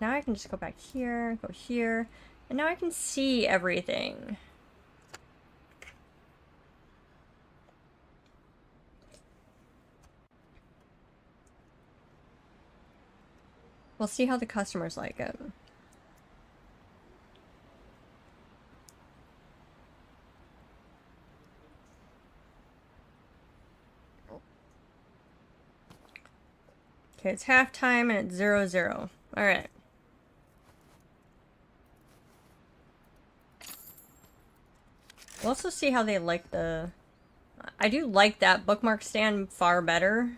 Now I can just go back here, go here, and now I can see everything. We'll see how the customers like it. Okay, it's halftime and it's 0-0. Alright. We'll also see how they like the... I do like that bookmark stand far better.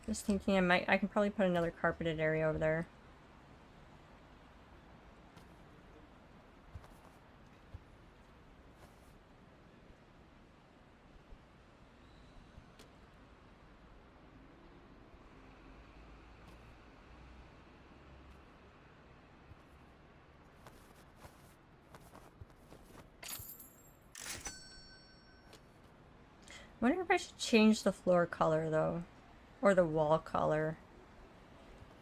Just thinking I can probably put another carpeted area over there. I wonder if I should change the floor color though, or the wall color.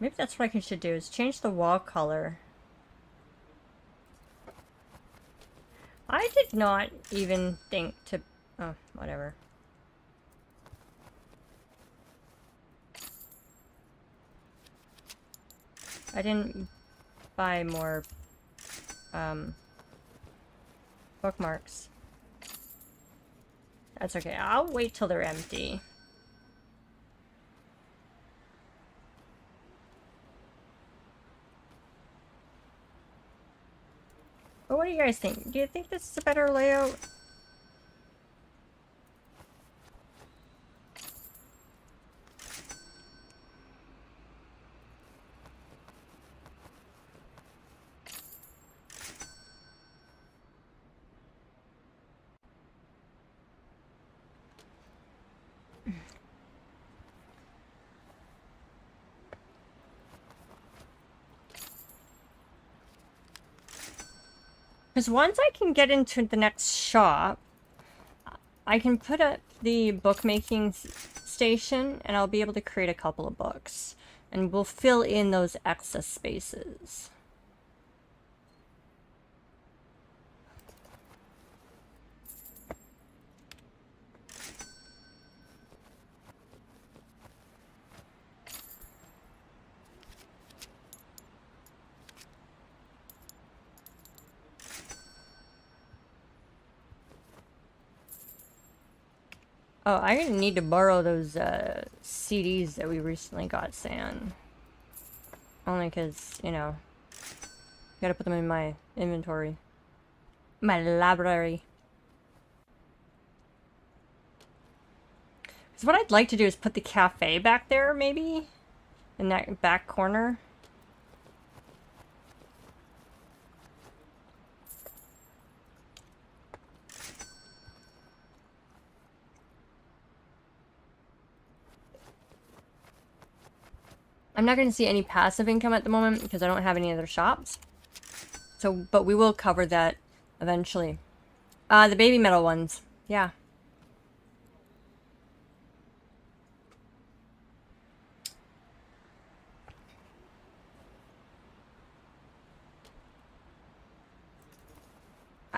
Maybe that's what I should do, is change the wall color. I did not even think to... Oh, whatever. I didn't buy more bookmarks. That's okay. I'll wait till they're empty. But what do you guys think? Do you think this is a better layout? Because once I can get into the next shop, I can put up the bookmaking station and I'll be able to create a couple of books. And we'll fill in those excess spaces. Oh, I need to borrow those CDs that we recently got, San. Only because, you know, gotta put them in my inventory. My library. Because what I'd like to do is put the cafe back there, maybe? In that back corner. I'm not going to see any passive income at the moment because I don't have any other shops. So, but we will cover that eventually. The baby metal ones. Yeah.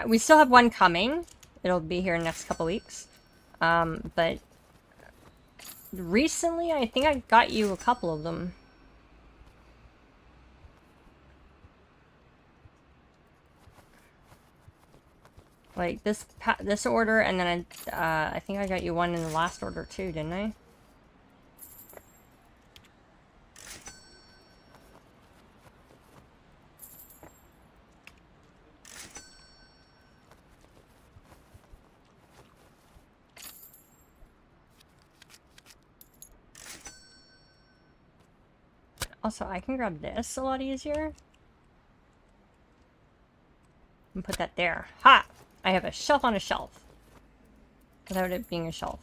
We still have one coming. It'll be here in the next couple weeks. But recently, I think I got you a couple of them. Like this order, and then I think I got you one in the last order too, didn't I? Also, I can grab this a lot easier. And put that there. Ha! I have a shelf on a shelf. Without it being a shelf.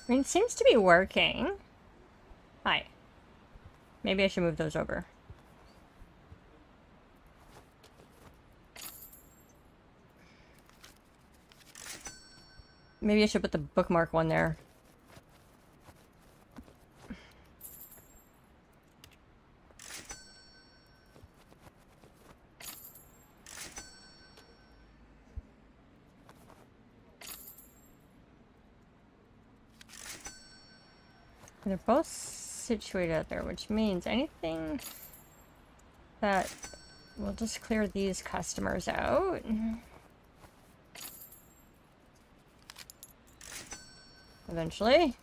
I mean, it seems to be working. Hi. Maybe I should move those over. Maybe I should put the bookmark one there. They're both situated out there, which means anything that we'll just clear these customers out. Eventually.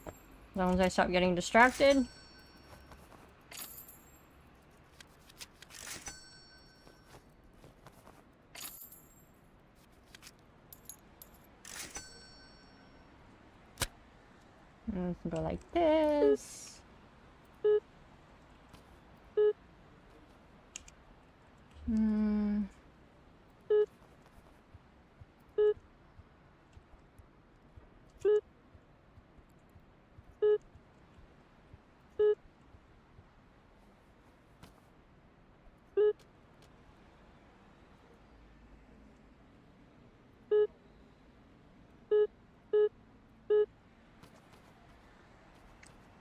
As long as I stop getting distracted. And we can go like this.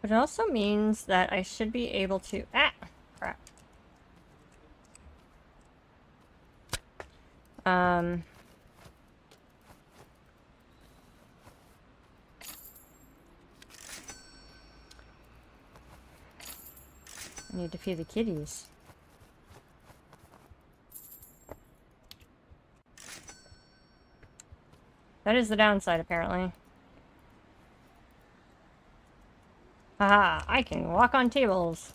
But it also means that I should be able to... Ah! Crap. I need to feed the kitties. That is the downside, apparently. Haha, I can walk on tables.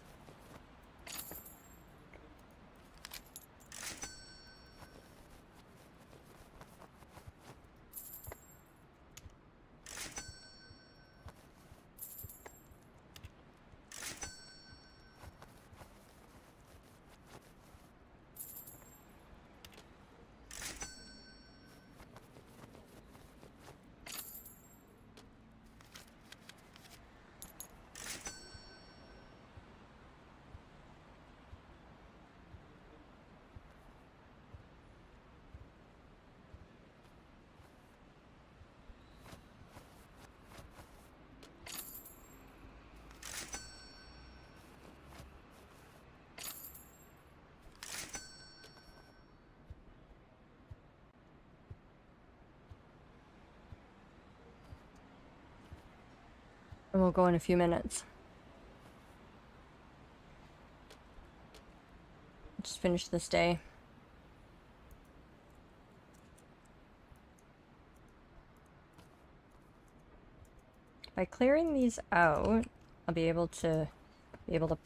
And we'll go in a few minutes. Just finish this day. By clearing these out, I'll be able to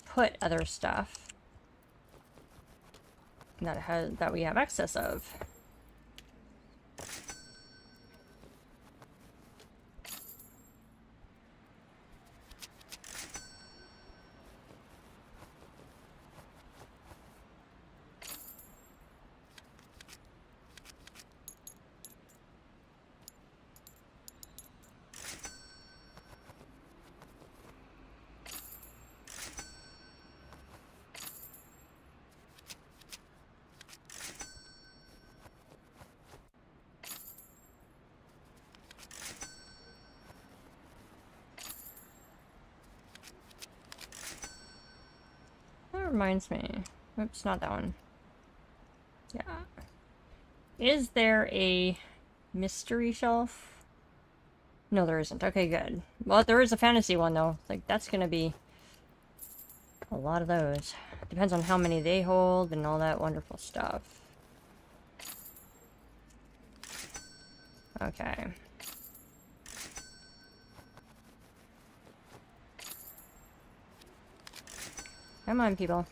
put other stuff that we have excess of. That reminds me. Oops, not that one. Yeah. Is there a mystery shelf? No, there isn't. Okay, good. Well, there is a fantasy one, though. Like, that's gonna be a lot of those. Depends on how many they hold and all that wonderful stuff. Okay. Come on, people.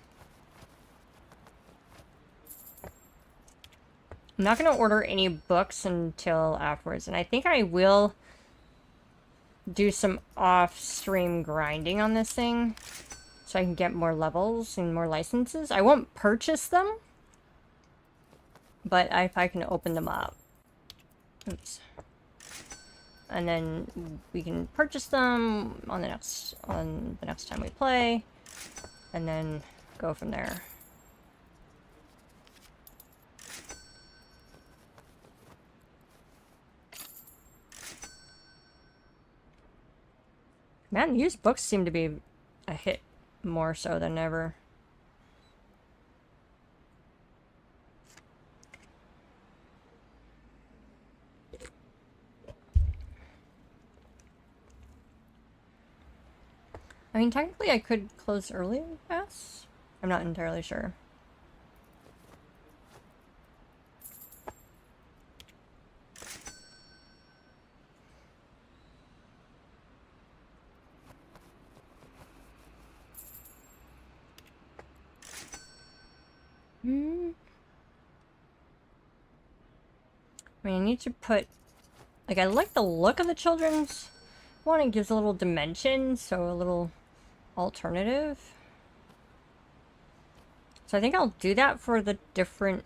I'm not going to order any books until afterwards, and I think I will do some off-stream grinding on this thing so I can get more levels and more licenses. I won't purchase them, but if I can open them up. Oops. And then we can purchase them on the next time we play, and then go from there. Man, used books seem to be a hit more so than ever. I mean, technically I could close early, I guess? I'm not entirely sure. Hmm. I mean, I need to put... Like, I like the look of the children's one. It gives a little dimension, so a little alternative. So I think I'll do that for the different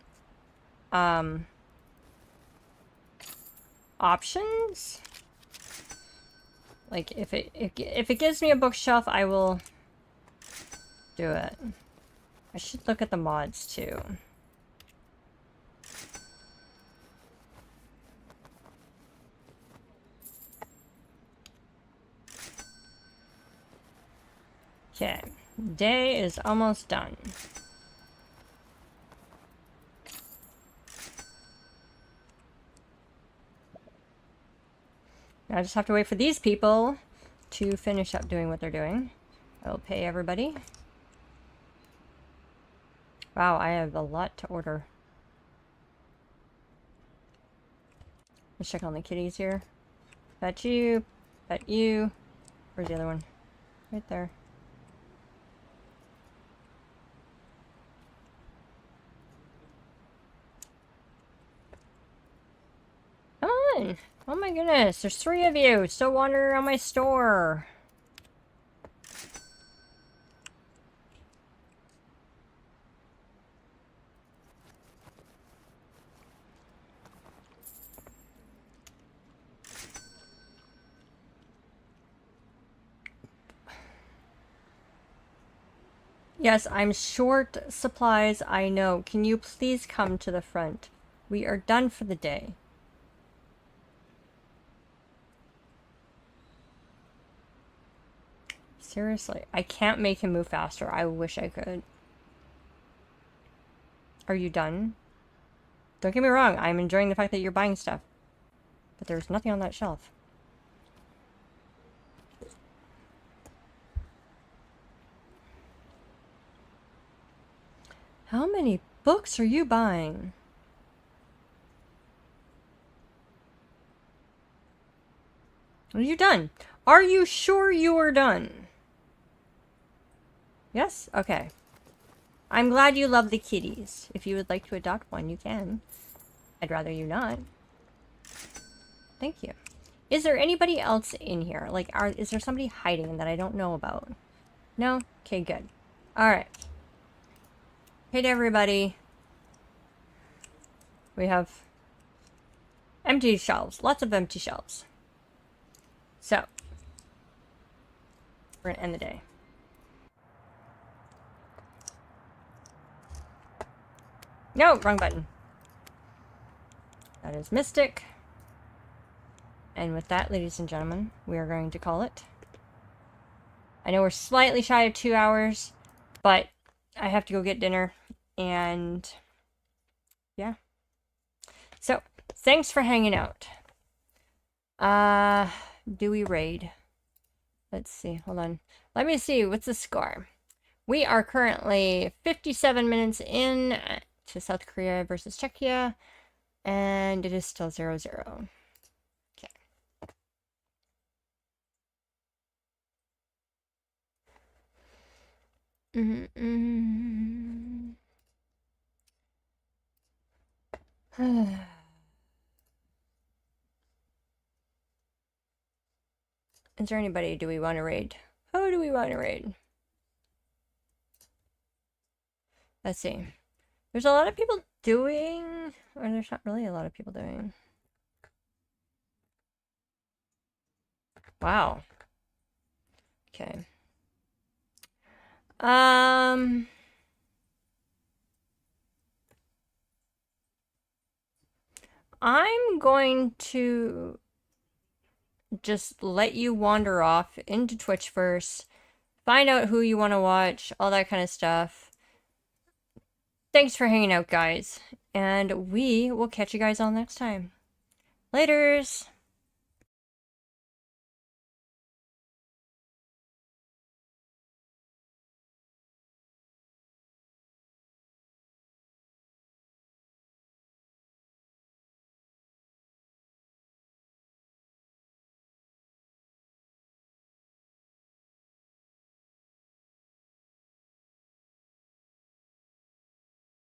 options. Like, if it gives me a bookshelf, I will do it. I should look at the mods too. Okay, day is almost done. Now I just have to wait for these people to finish up doing what they're doing. I will pay everybody. Wow, I have a lot to order. Let's check on the kitties here. Pet you. Pet you. Where's the other one? Right there. Come on! Oh my goodness, there's 3 of you still wandering around my store. Yes, I'm short supplies, I know. Can you please come to the front? We are done for the day. Seriously, I can't make him move faster. I wish I could. Are you done? Don't get me wrong, I'm enjoying the fact that you're buying stuff. But there's nothing on that shelf. How many books are you buying? Are you done? Are you sure you are done? Yes? Okay. I'm glad you love the kitties. If you would like to adopt one, you can. I'd rather you not. Thank you. Is there anybody else in here? Like, is there somebody hiding that I don't know about? No? Okay, good. Alright. Hey to everybody. We have empty shelves. Lots of empty shelves. So, we're gonna end the day. No, wrong button. That is Mystic. And with that, ladies and gentlemen, we are going to call it. I know we're slightly shy of 2 hours, but I have to go get dinner, and yeah. So, thanks for hanging out. Do we raid? Let's see, hold on. Let me see, what's the score? We are currently 57 minutes in to South Korea versus Czechia, and it is still 0-0. Okay. Is there anybody do we want to raid? Who do we want to raid? Let's see. There's a lot of people doing, or there's not really a lot of people doing. Wow. Okay. I'm going to just let you wander off into Twitch first, find out who you want to watch, all that kind of stuff. Thanks for hanging out, guys, and we will catch you guys all next time. Laters!